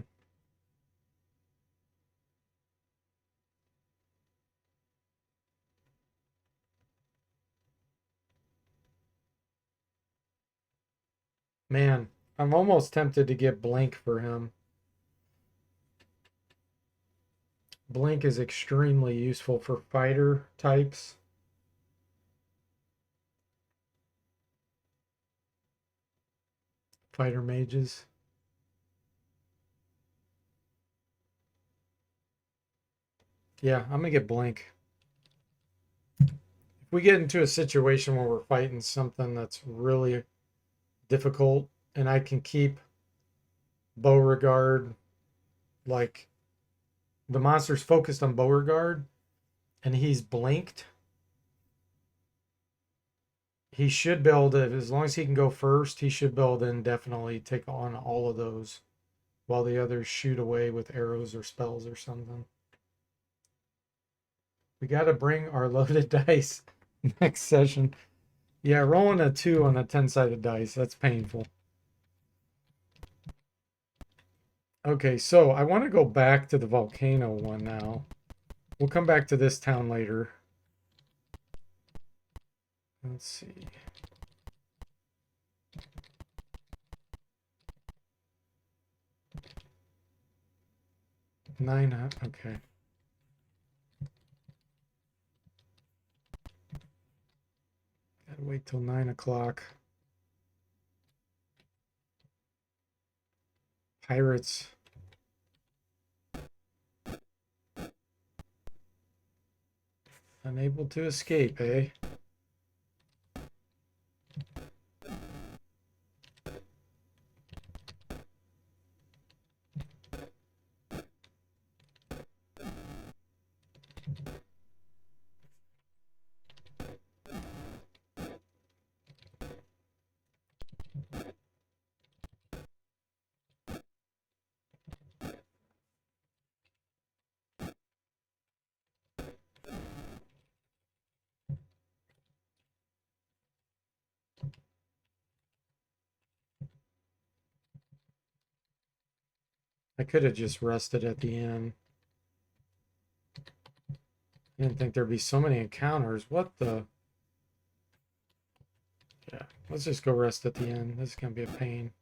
Man, I'm almost tempted to get Blink for him. Blink is extremely useful for fighter types. Fighter mages. Yeah, I'm gonna get Blink. If we get into a situation where we're fighting something that's really difficult and I can keep Beauregard, like the monster's focused on Beauregard and he's blinked, he should be able to, as long as he can go first, he should be able to indefinitely take on all of those while the others shoot away with arrows or spells or something. We got to bring our loaded dice next session. Yeah, rolling a 2 on a 10-sided dice, that's painful. Okay, so I want to go back to the volcano one now. We'll come back to this town later. Let's see. Okay. Gotta wait till 9 o'clock. Pirates. Unable to escape, eh? I could have just rested at the inn. Didn't think there'd be so many encounters. What the? Yeah, let's just go rest at the inn. This is gonna be a pain.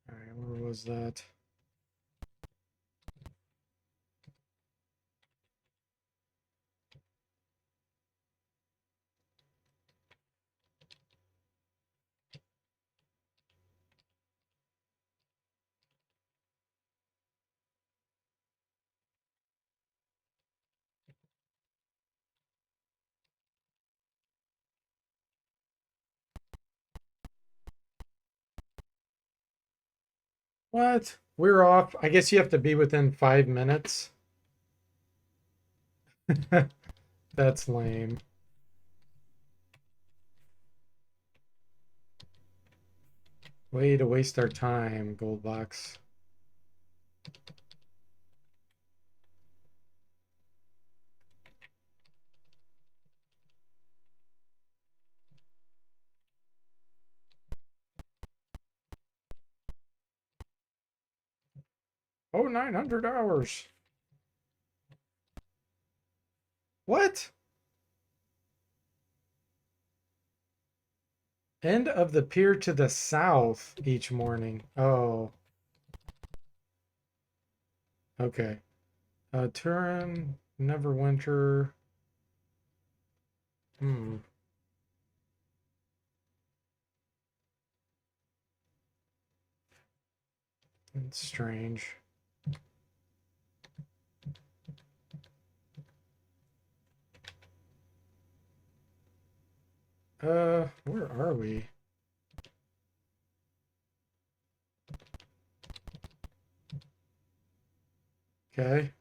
All right, where was that? What? We're off. I guess you have to be within 5 minutes. That's lame. Way to waste our time, gold box. Oh, 900 hours. What? End of the pier to the south each morning. Oh, okay. Turin, Neverwinter. Hmm. It's strange. Where are we? Okay.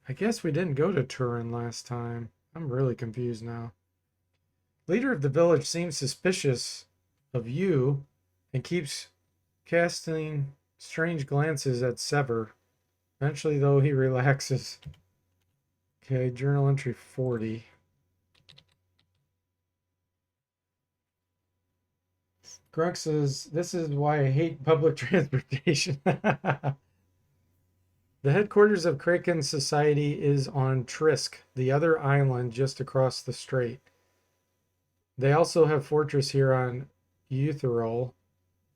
I guess we didn't go to Turin last time. I'm really confused now. Leader of the village seems suspicious of you and keeps casting strange glances at Sever. Eventually, though, he relaxes. Okay, journal entry 40. Grunk says, this is why I hate public transportation. The headquarters of Kraken Society is on Trisk, the other island just across the strait. They also have fortress here on Eutherol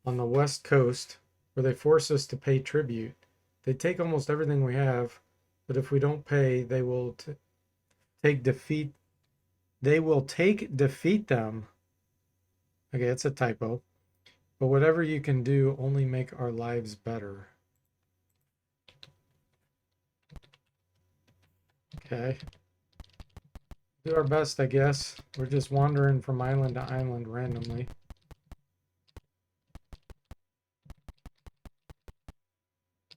on the west coast, where they force us to pay tribute. They take almost everything we have, but if we don't pay, they will take defeat. They will defeat them. Okay, it's a typo. But whatever you can do, only make our lives better. Okay. Do our best, I guess. We're just wandering from island to island randomly.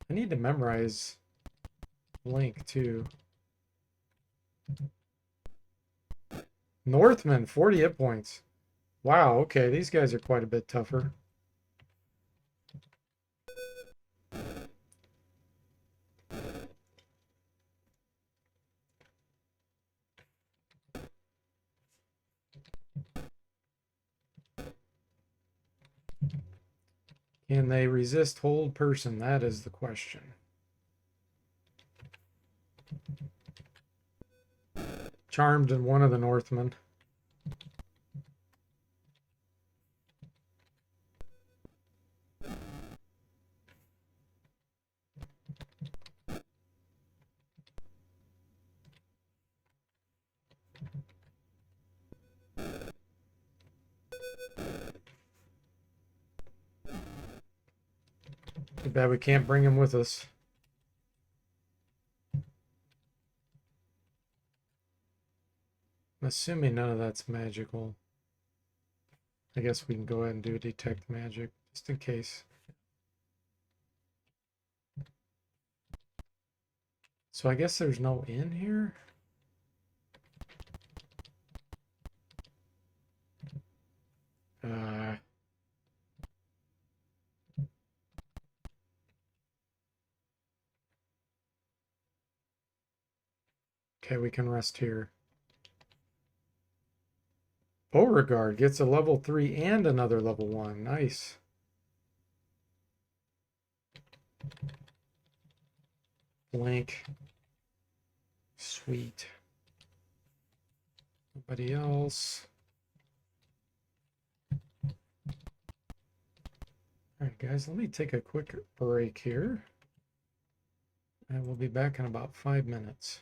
I need to memorize Link too. Northman, 40 hit points. Wow, okay, these guys are quite a bit tougher. Can they resist hold person? That is the question. Charmed in one of the Northmen. Too bad we can't bring him with us. I'm assuming none of that's magical. I guess we can go ahead and do detect magic, just in case. So I guess there's no inn here? Uh, okay, we can rest here. Beauregard gets a level 3 and another level 1. Nice. Blink. Sweet. Nobody else. All right, guys, let me take a quick break here. And we'll be back in about 5 minutes.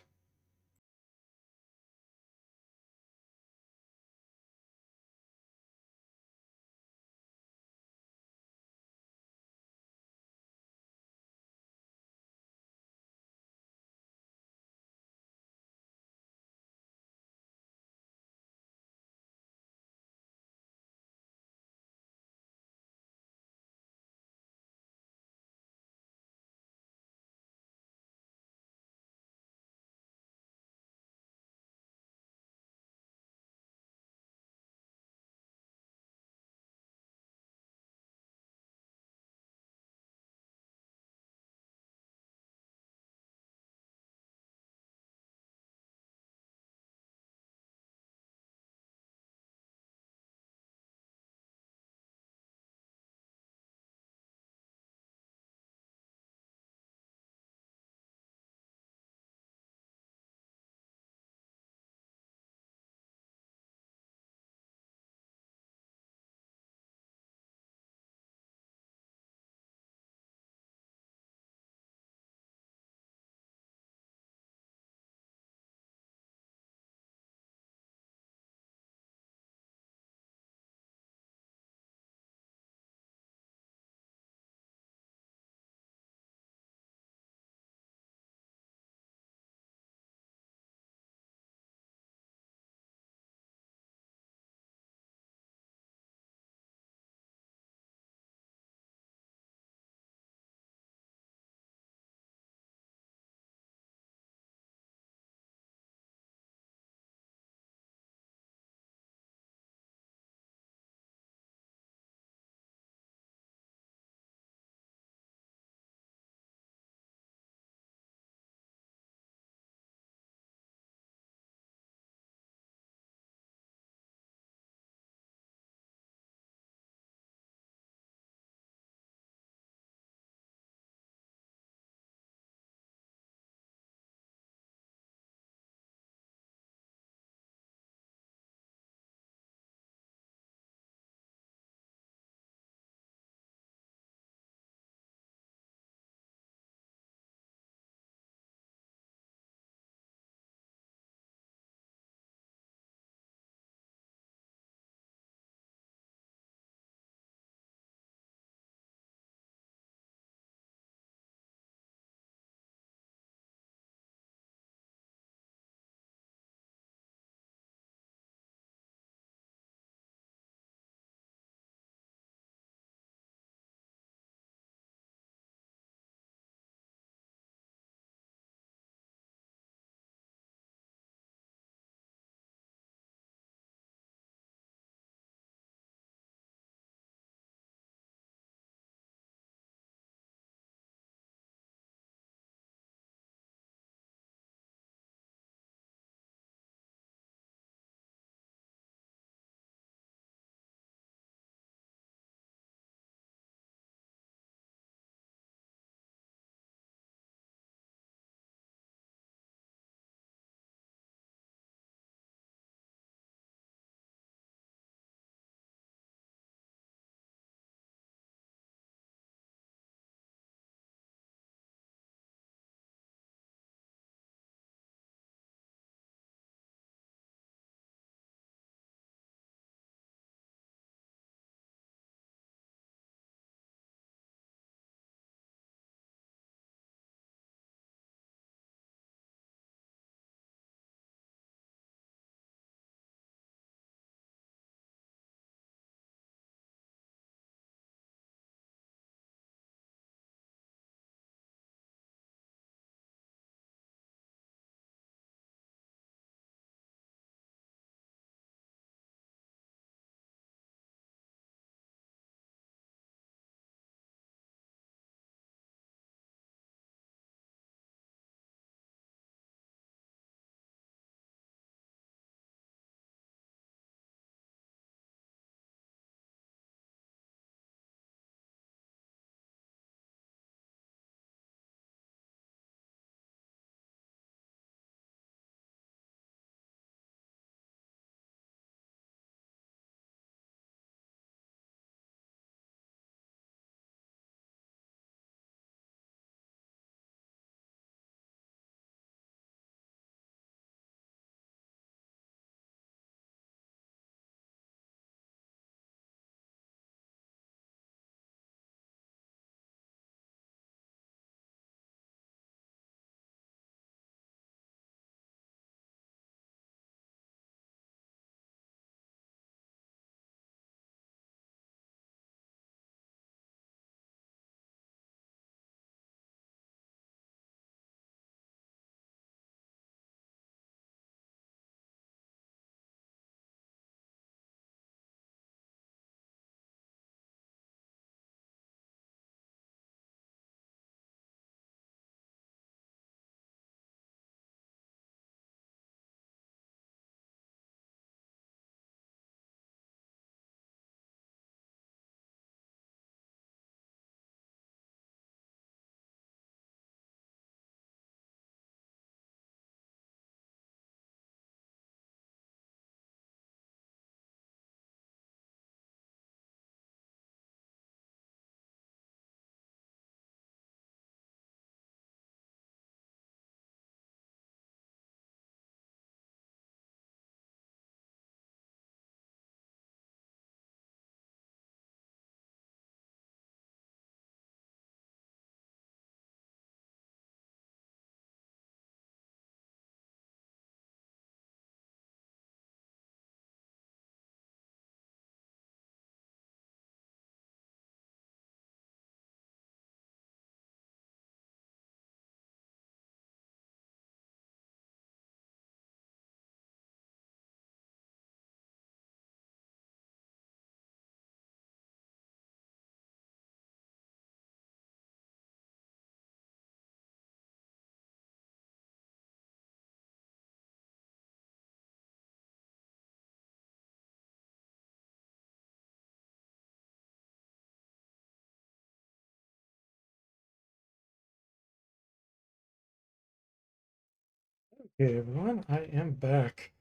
Okay, everyone, I am back.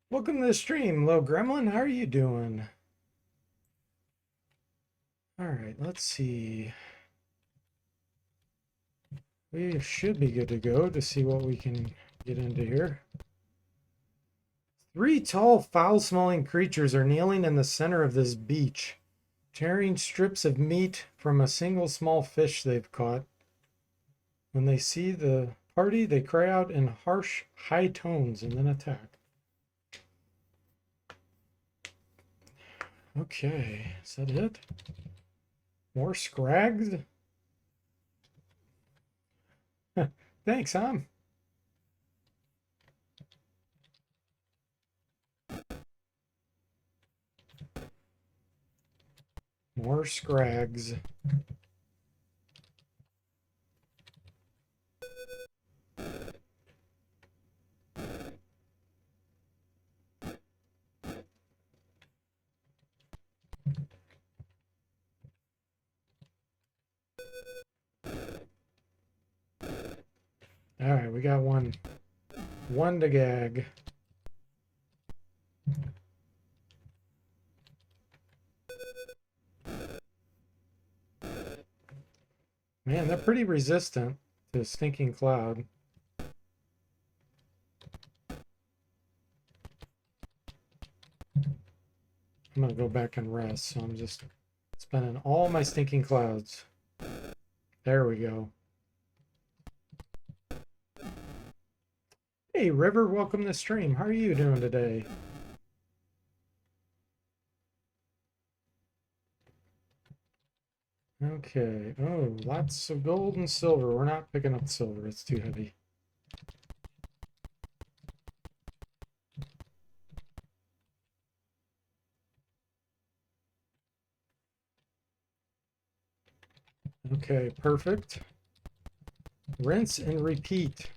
Welcome to the stream, Low Gremlin. How are you doing? All right, let's see. We should be good to go to see what we can get into here. Three tall, foul-smelling creatures are kneeling in the center of this beach, tearing strips of meat from a single small fish they've caught. When they see the party, they cry out in harsh, high tones and then attack. Okay, is that it? More scrags? Thanks, Ham. More scrags. All right, we got one. One to gag. Man, they're pretty resistant to Stinking Cloud. I'm gonna go back and rest, so I'm just spending all my Stinking Clouds. There we go. Hey, River, welcome to the stream. How are you doing today? Okay. Oh, lots of gold and silver. We're not picking up silver. It's too heavy. Okay, perfect. Rinse and repeat.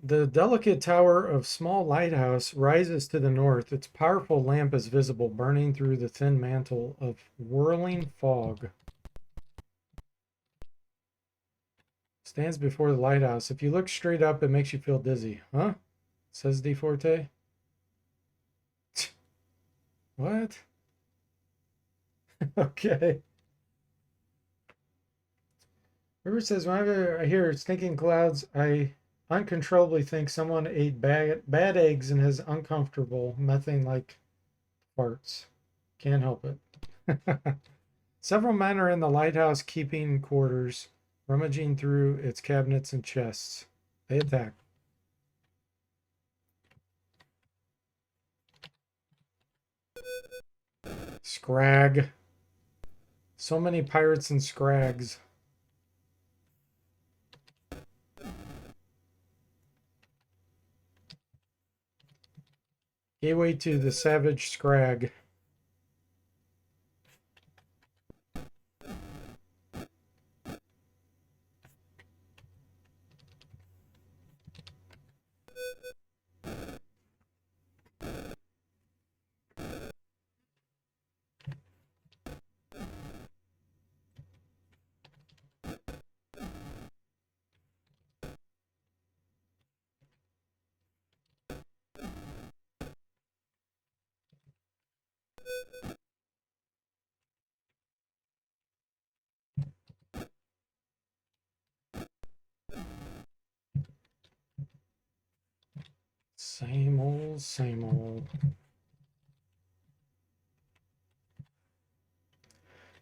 The delicate tower of small lighthouse rises to the north. Its powerful lamp is visible, burning through the thin mantle of whirling fog. Stands before the lighthouse. If you look straight up, it makes you feel dizzy. Huh? Says DeForte. What? Okay. River says, whenever I hear stinking clouds, I uncontrollably think someone ate bad eggs and is uncomfortable, methane like farts. Can't help it. Several men are in the lighthouse keeping quarters, rummaging through its cabinets and chests. They attack. Scrag. So many pirates and scrags. Gateway to the Savage Scrag. Same old, same old.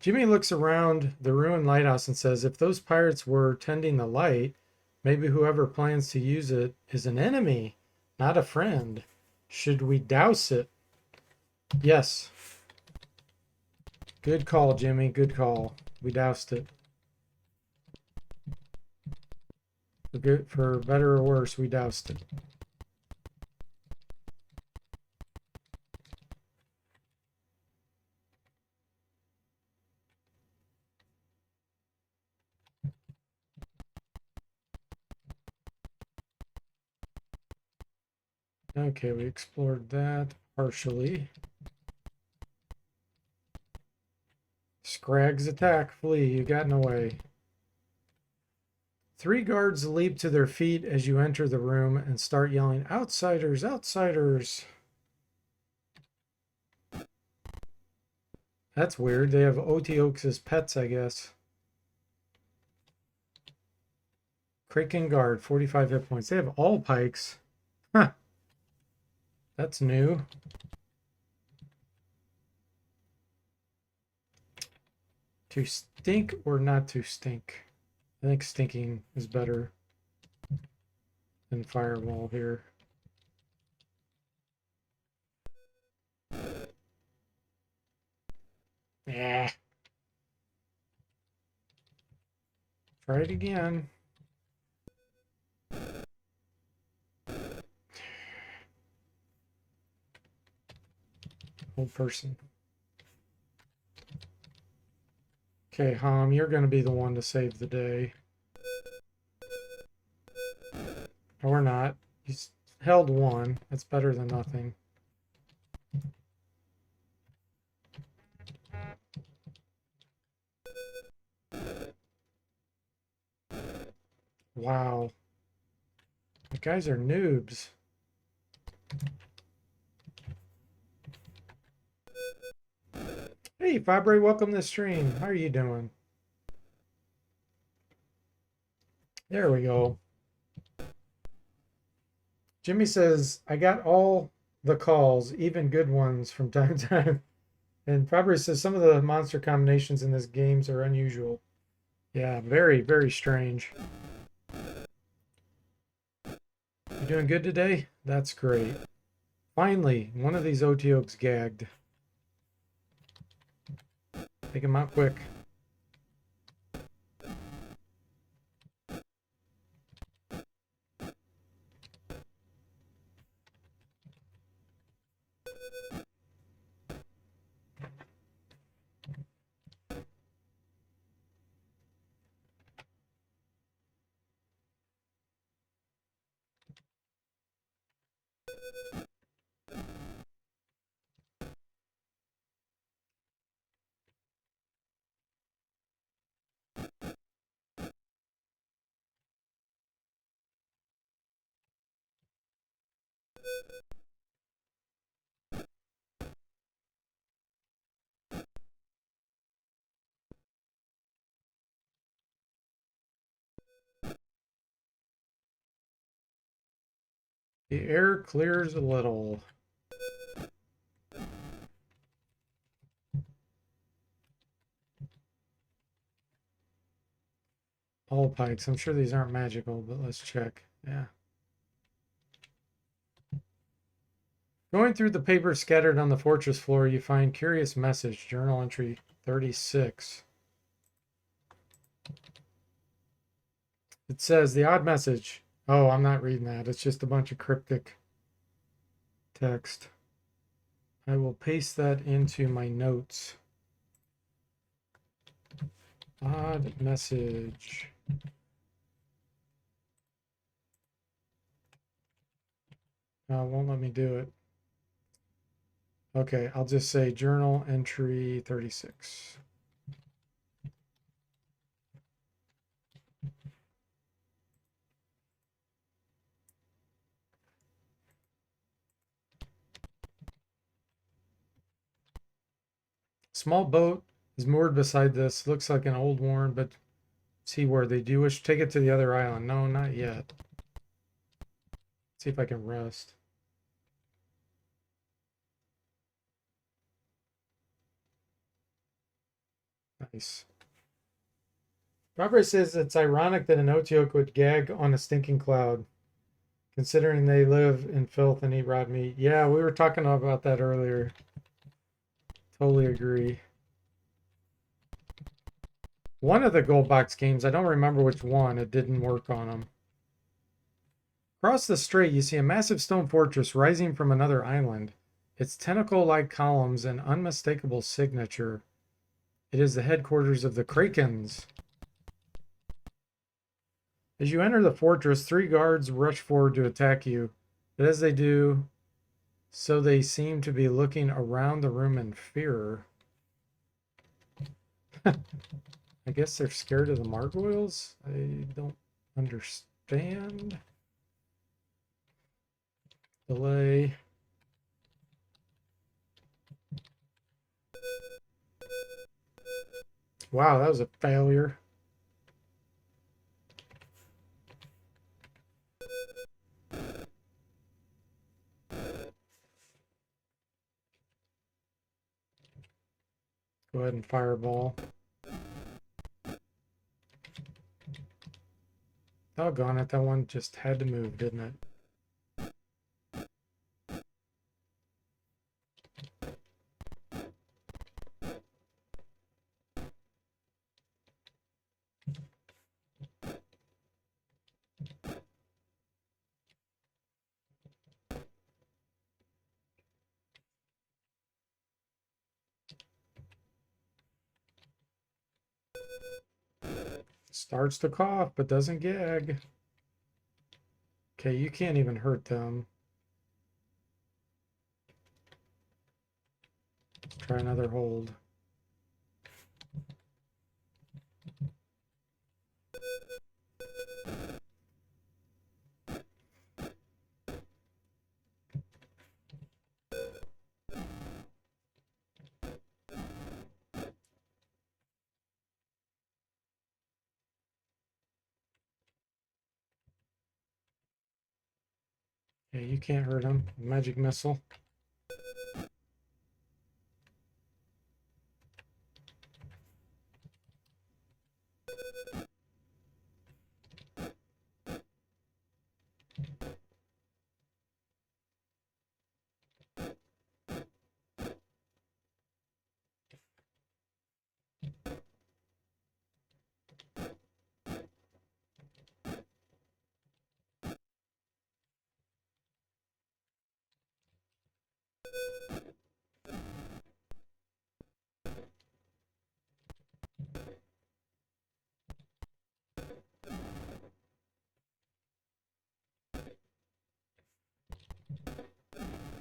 Jimmy looks around the ruined lighthouse and says, if those pirates were tending the light, maybe whoever plans to use it is an enemy, not a friend. Should we douse it? Yes. Good call, Jimmy. Good call. We doused it. For better or worse, we doused it. Okay, we explored that partially. Scrags attack. Flee. You got in the way. 3 guards leap to their feet as you enter the room and start yelling, "Outsiders! Outsiders!" That's weird. They have Oteoks as pets, I guess. Kraken Guard, 45 hit points. They have all pikes. Huh. That's new. To stink or not to stink? I think stinking is better than firewall here. Yeah. Try it again. Old person. Okay, Hom, you're going to be the one to save the day. Or not. He's held 1. That's better than nothing. Wow. The guys are noobs. Hey, Fabre, welcome to the stream. How are you doing? There we go. Jimmy says, I got all the calls, even good ones from time to time. And Fabre says, some of the monster combinations in this games are unusual. Yeah, very, very strange. You doing good today? That's great. Finally, one of these Oteoks gagged. Take him out quick. The air clears a little. All pikes. I'm sure these aren't magical, but let's check. Yeah. Going through the papers scattered on the fortress floor, you find curious message, journal entry 36. It says the odd message. Oh, I'm not reading that. It's just a bunch of cryptic text. I will paste that into my notes. Odd message. No, it won't let me do it. Okay, I'll just say journal entry 36. Small boat is moored beside this. Looks like an old worn, but seaworthy. Do you wish to take it to the other island? No, not yet. Let's see if I can rest. Nice. Robert says it's ironic that an Oteok would gag on a stinking cloud, considering they live in filth and eat rot meat. Yeah, we were talking about that earlier. Totally agree. One of the gold box games, I don't remember which one, it didn't work on them. Across the strait, you see a massive stone fortress rising from another island. Its tentacle-like columns an unmistakable signature. It is the headquarters of the Krakens. As you enter the fortress, 3 guards rush forward to attack you, but as they do, so they seem to be looking around the room in fear. I guess they're scared of the Margoyles? I don't understand. Delay. Wow, that was a failure. Go ahead and fireball. Doggone it, that one just had to move, didn't it? Starts to cough, but doesn't gag. Okay, you can't even hurt them. Let's try another hold. Yeah, you can't hurt him. Magic missile.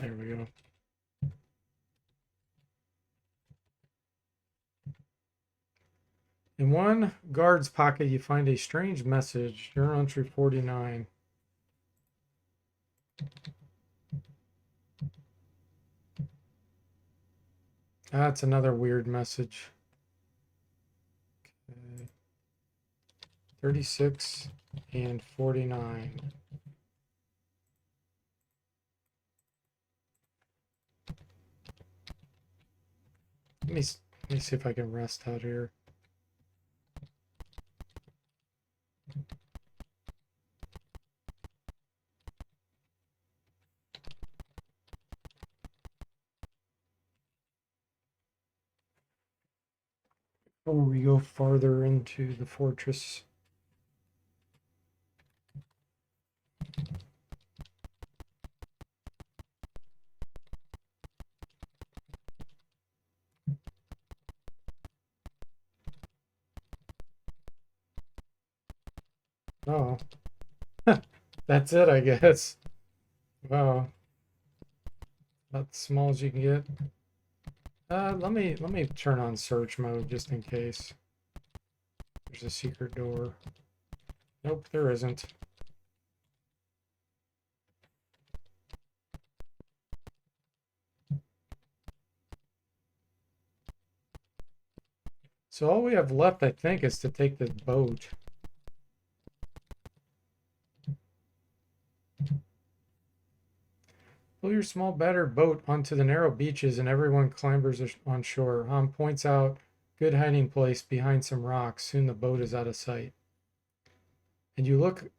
There we go. In one guard's pocket, you find a strange message. Journal entry 49. That's another weird message. Okay. 36 and 49. Let me see if I can rest out here. Before we go farther into the fortress. Oh, that's it, I guess. Wow, about as small as you can get. Let me turn on search mode just in case. There's a secret door. Nope, there isn't. So all we have left, I think, is to take the boat. Pull your small battered boat onto the narrow beaches and everyone clambers on shore. Han points out good hiding place behind some rocks. Soon the boat is out of sight. And you look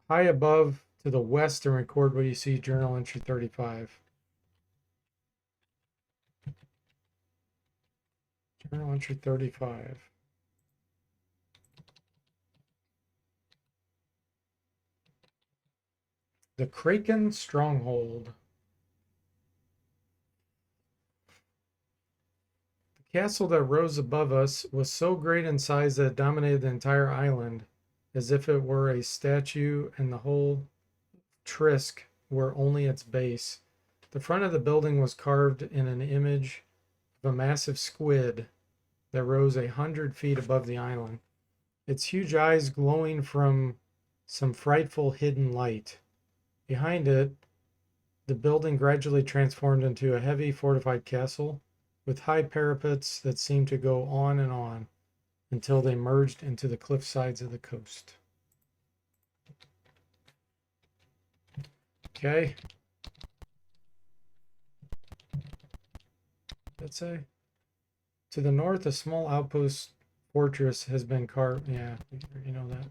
high above to the west and record what you see, journal entry 35. Journal entry 35. The Kraken Stronghold. The castle that rose above us was so great in size that it dominated the entire island, as if it were a statue and the whole Trisk were only its base. The front of the building was carved in an image of a massive squid that rose 100 feet above the island, its huge eyes glowing from some frightful hidden light. Behind it, the building gradually transformed into a heavy fortified castle with high parapets that seemed to go on and on until they merged into the cliff sides of the coast. Okay. Let's say. To the north, a small outpost fortress has been carved. Yeah, you know that.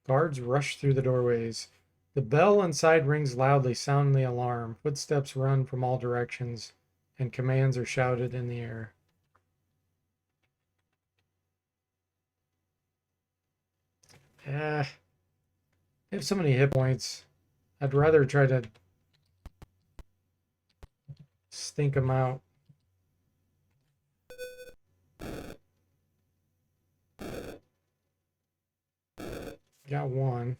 Guards rush through the doorways. The bell inside rings loudly, sounding the alarm. Footsteps run from all directions, and commands are shouted in the air. I have so many hit points. I'd rather try to stink them out. Got one.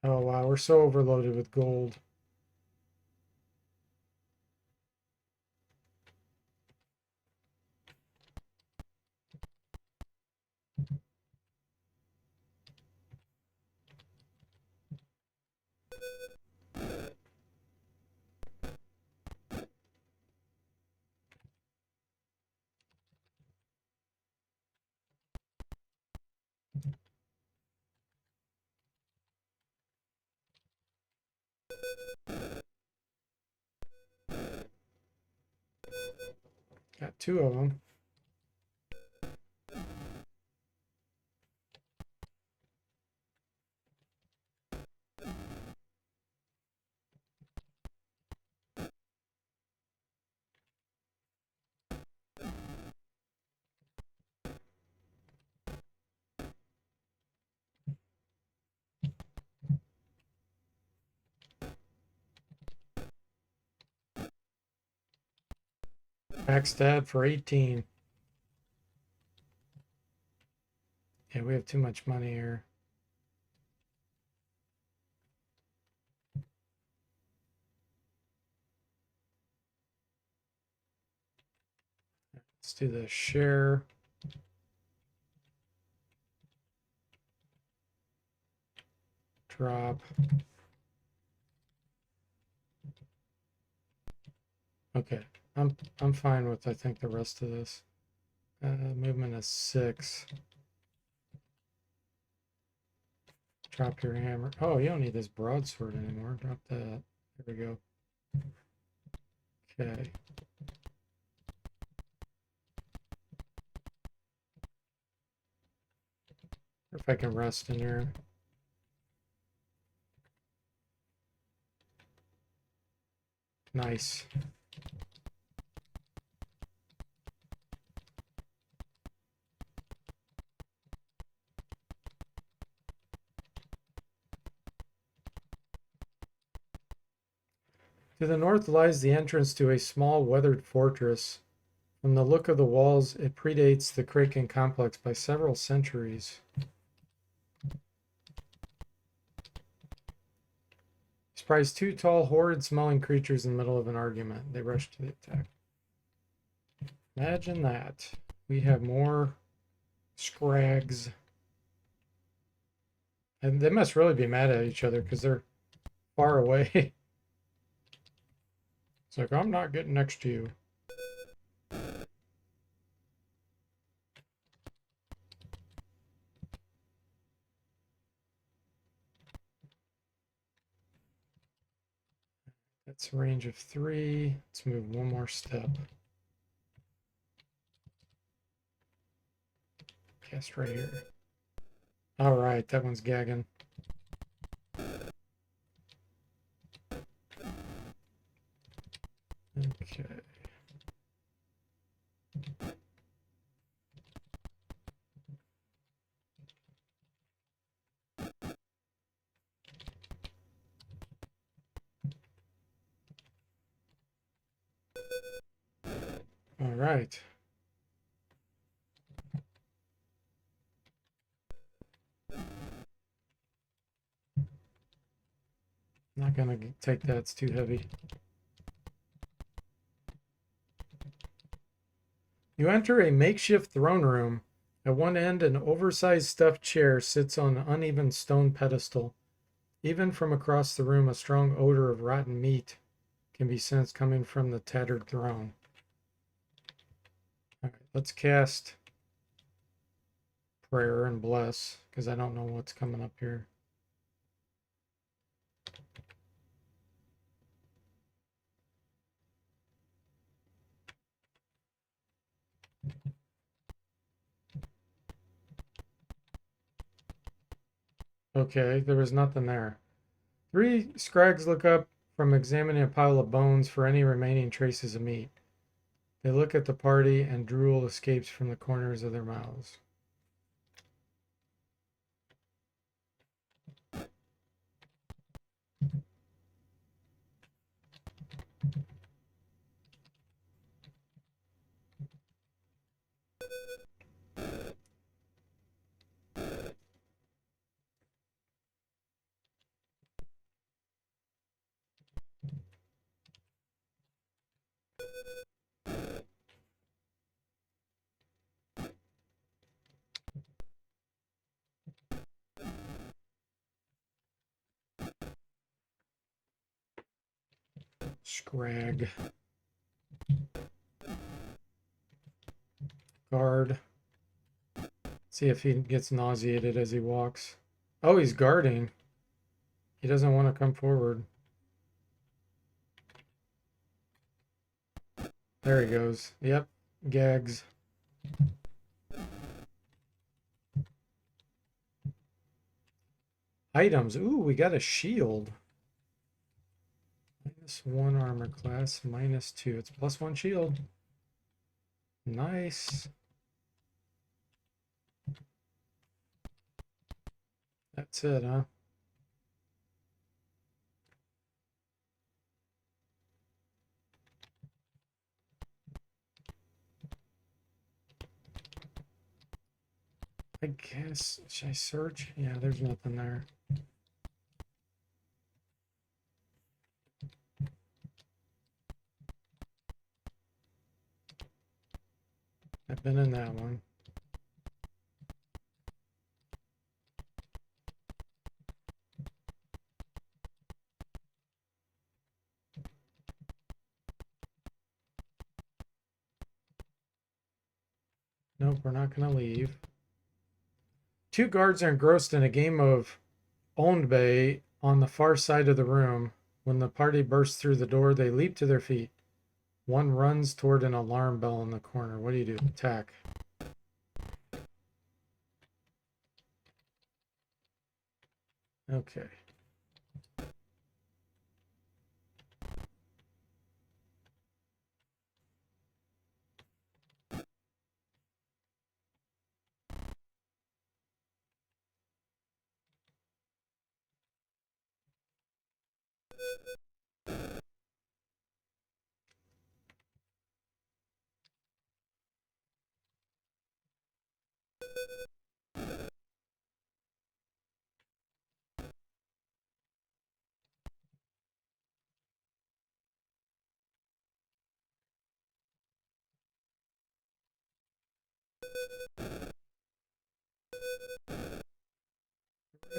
Oh wow, we're so overloaded with gold. Got two of them. Backstab for 18. Yeah, we have too much money here. Let's do the share. Drop. Okay, I'm fine with I think the rest of this. Movement is 6. Drop your hammer. Oh, you don't need this broadsword anymore. Drop that. There we go. Okay. If I can rest in here. Nice. To the north lies the entrance to a small weathered fortress. From the look of the walls, it predates the Kraken complex by several centuries. Surprise 2 tall, horrid-smelling creatures in the middle of an argument. They rush to the attack. Imagine that. We have more scrags. And they must really be mad at each other because they're far away. It's like, I'm not getting next to you. That's a range of 3. Let's move one more step. Cast right here. All right, that one's gagging. Okay. All right. Not gonna take that, it's too heavy. You enter a makeshift throne room. At one end, an oversized stuffed chair sits on an uneven stone pedestal. Even from across the room, a strong odor of rotten meat can be sensed coming from the tattered throne. All right, let's cast prayer and bless, because I don't know what's coming up here. Okay, there was nothing there. Three scrags look up from examining a pile of bones for any remaining traces of meat. They look at the party and drool escapes from the corners of their mouths. Scrag. Guard. See if he gets nauseated as he walks. Oh, he's guarding. He doesn't want to come forward. There he goes. Yep. Gags. Items. Ooh, we got a shield. -1 armor class, -2. It's +1 shield. Nice. That's it, huh? I guess, should I search? Yeah, there's nothing there. I've been in that one. Nope, we're not going to leave. Two guards are engrossed in a game of Owned Bay on the far side of the room. When the party bursts through the door, they leap to their feet. One runs toward an alarm bell in the corner. What do you do? Attack. Okay.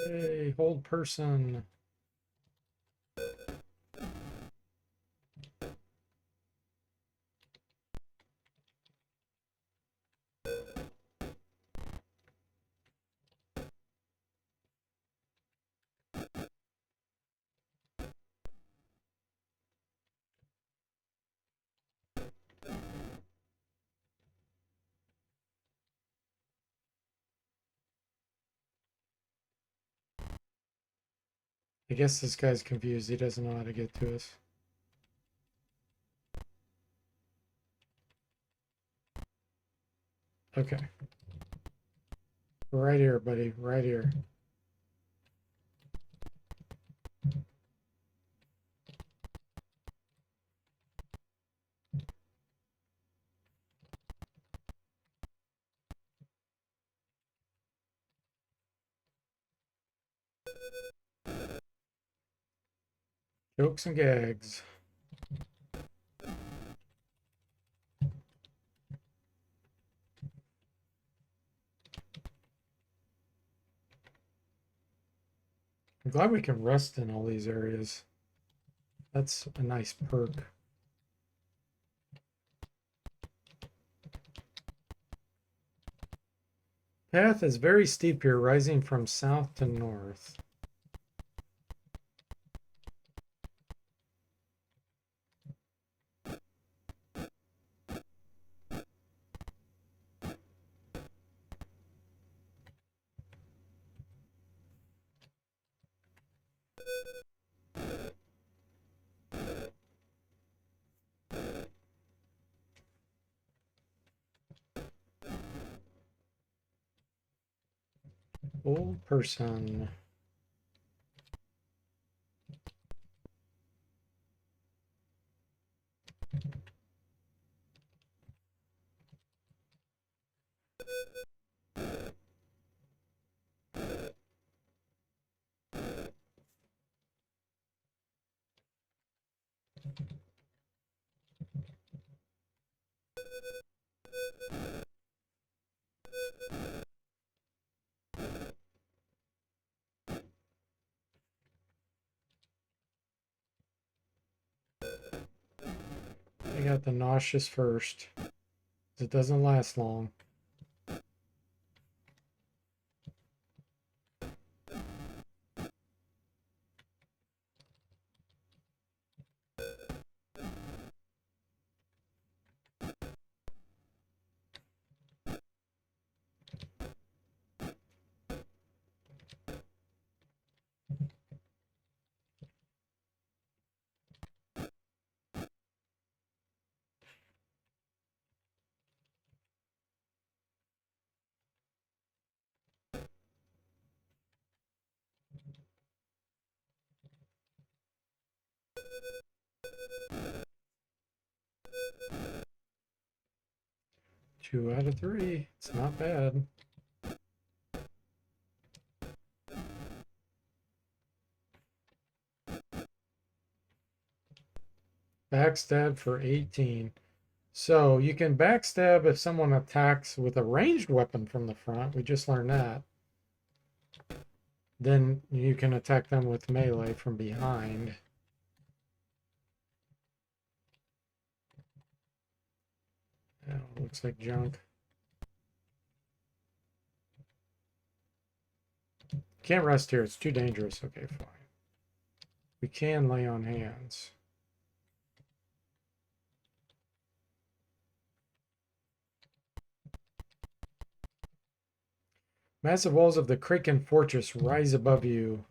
Hey, hold person. I guess this guy's confused. He doesn't know how to get to us. Okay. Right here, buddy. Right here. Jokes and gags. I'm glad we can rest in all these areas. That's a nice perk. Path is very steep here, rising from south to north. Old person. I got the nauseous first. It doesn't last long. Two out of three. It's not bad. Backstab for 18. So you can backstab if someone attacks with a ranged weapon from the front. We just learned that. Then you can attack them with melee from behind. Oh, looks like junk. Can't rest here. It's too dangerous. Okay, fine. We can lay on hands. Massive walls of the Kraken fortress rise above you.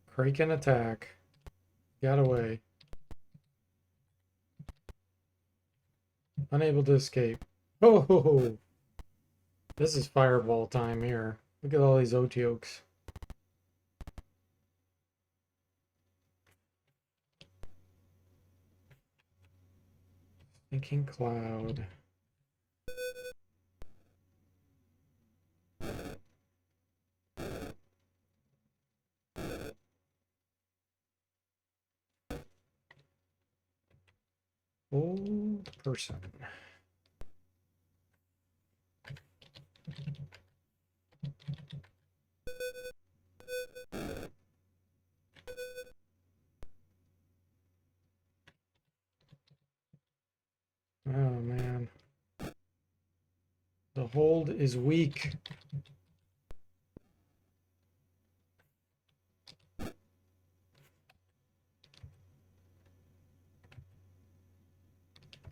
Kraken attack. Got away. Unable to escape. Oh, this is fireball time here. Look at all these Oteokes. Thinking cloud. Old person. Oh man. The hold is weak.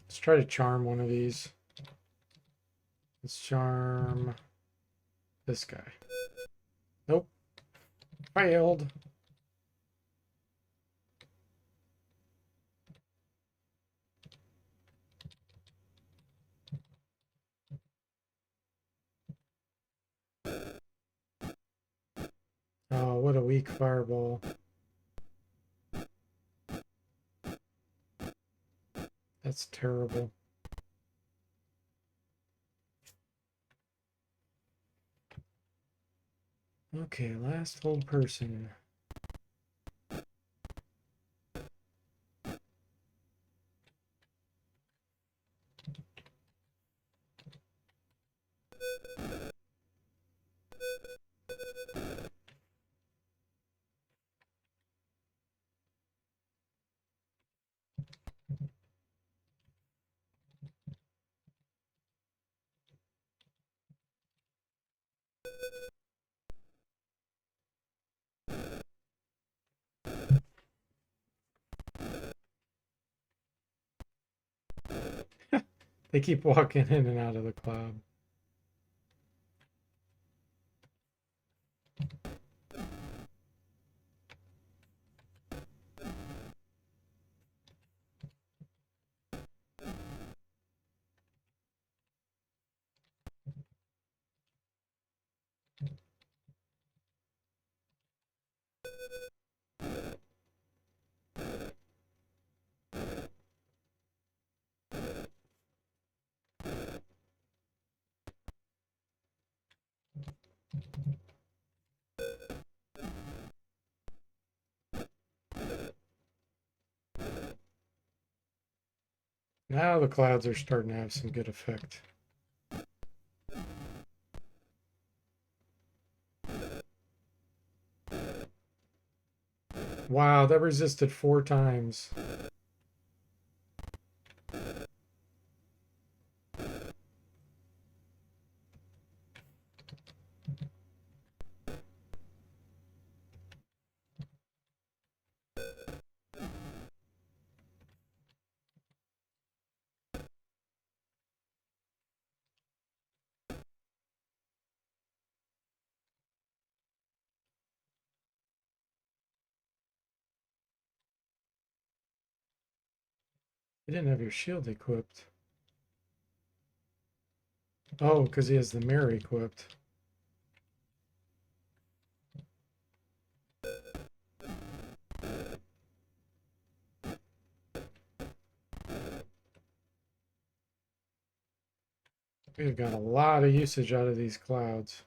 Let's try to charm one of these. Let's charm this guy. Nope. Failed. Oh, what a weak fireball. That's terrible. Okay, last hold person. They keep walking in and out of the cloud. Now the clouds are starting to have some good effect. Wow, that resisted 4 times. You didn't have your shield equipped. Oh, because he has the mirror equipped. We've got a lot of usage out of these clouds.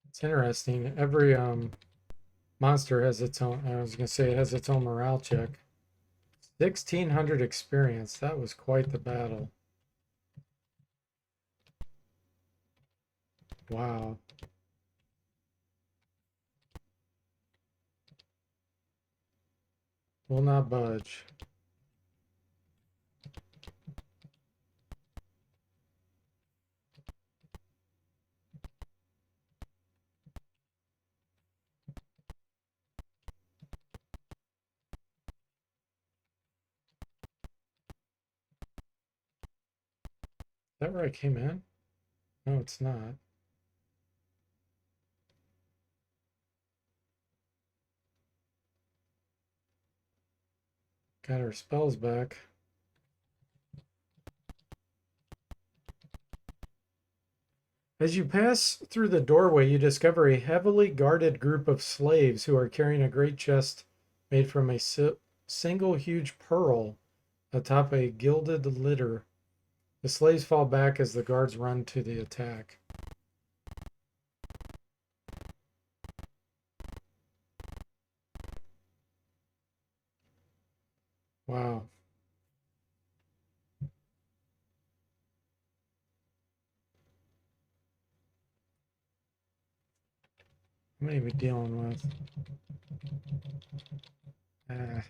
It's interesting. Every monster has its own, I was gonna say it has its own morale check. 1600 experience. That was quite the battle. Wow. Will not budge. Is that where I came in? No, it's not. Got our spells back. As you pass through the doorway, you discover a heavily guarded group of slaves who are carrying a great chest made from a single huge pearl atop a gilded litter. The slaves fall back as the guards run to the attack. Wow. How many are we dealing with? Ah,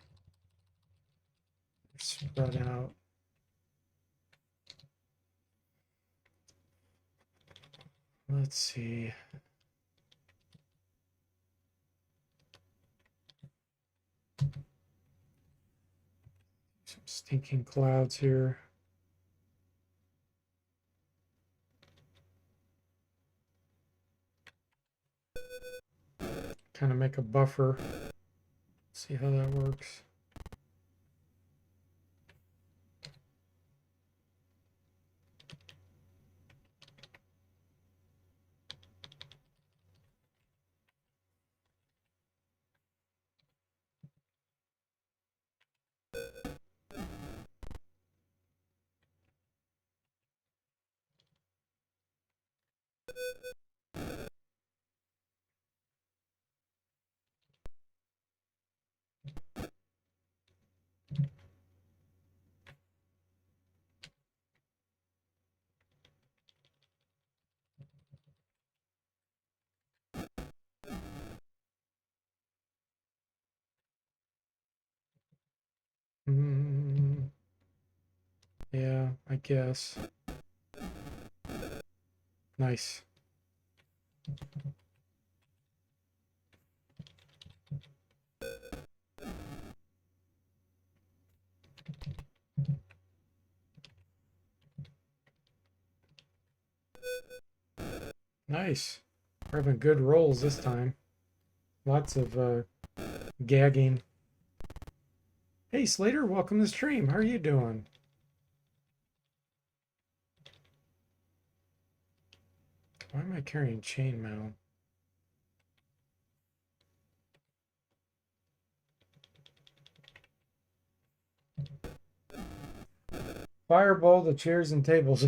spread out. Let's see. Stinking clouds here. Kind of make a buffer. See how that works. Yeah, I guess. Nice. Nice. We're having good rolls this time. Lots of gagging. Hey Slater, welcome to the stream. How are you doing? Why am I carrying chainmail? Fireball the chairs and tables.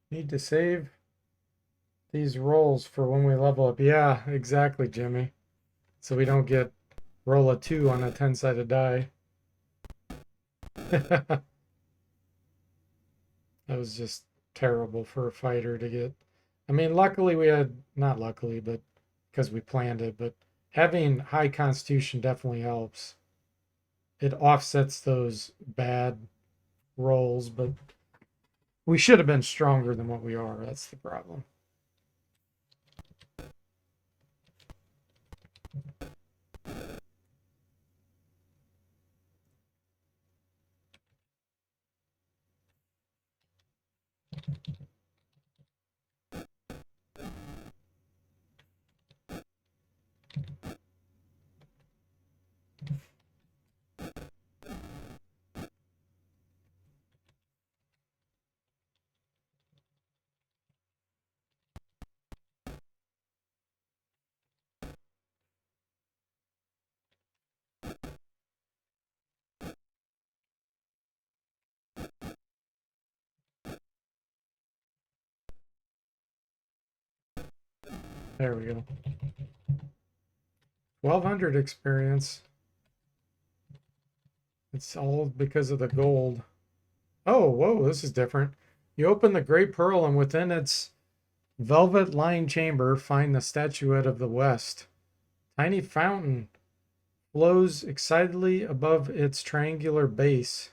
Need to save these rolls for when we level up. Yeah, exactly, Jimmy. So we don't get roll a 2 on a 10-sided die. That was just terrible for a fighter to get. I mean, luckily we had, not luckily, but because we planned it, but having high constitution definitely helps. It offsets those bad rolls, but we should have been stronger than what we are. That's the problem. There we go. 1200 experience. It's all because of the gold. Oh, whoa, this is different. You open the Great Pearl, and within its velvet-lined chamber, find the Statuette of the West. Tiny fountain flows excitedly above its triangular base,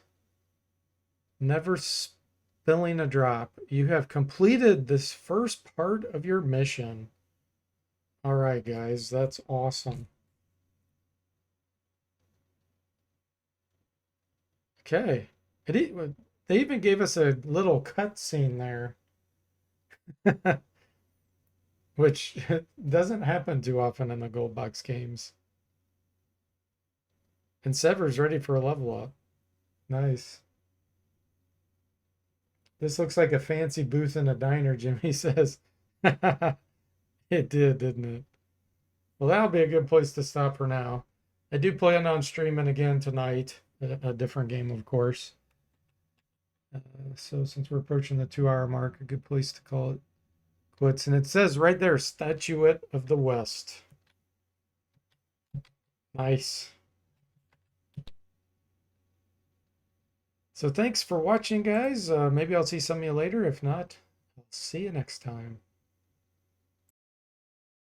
never spilling a drop. You have completed this first part of your mission. All right, guys, that's awesome. Okay. They even gave us a little cutscene there, which doesn't happen too often in the gold box games. And Sever's ready for a level up. Nice. This looks like a fancy booth in a diner, Jimmy says. It did, didn't it? Well, that'll be a good place to stop for now. I do plan on streaming again tonight, a different game, of course. So since we're approaching the 2-hour mark, a good place to call it quits. And it says right there, Statuette of the West. Nice. So thanks for watching, guys. Maybe I'll see some of you later. If not, I'll see you next time.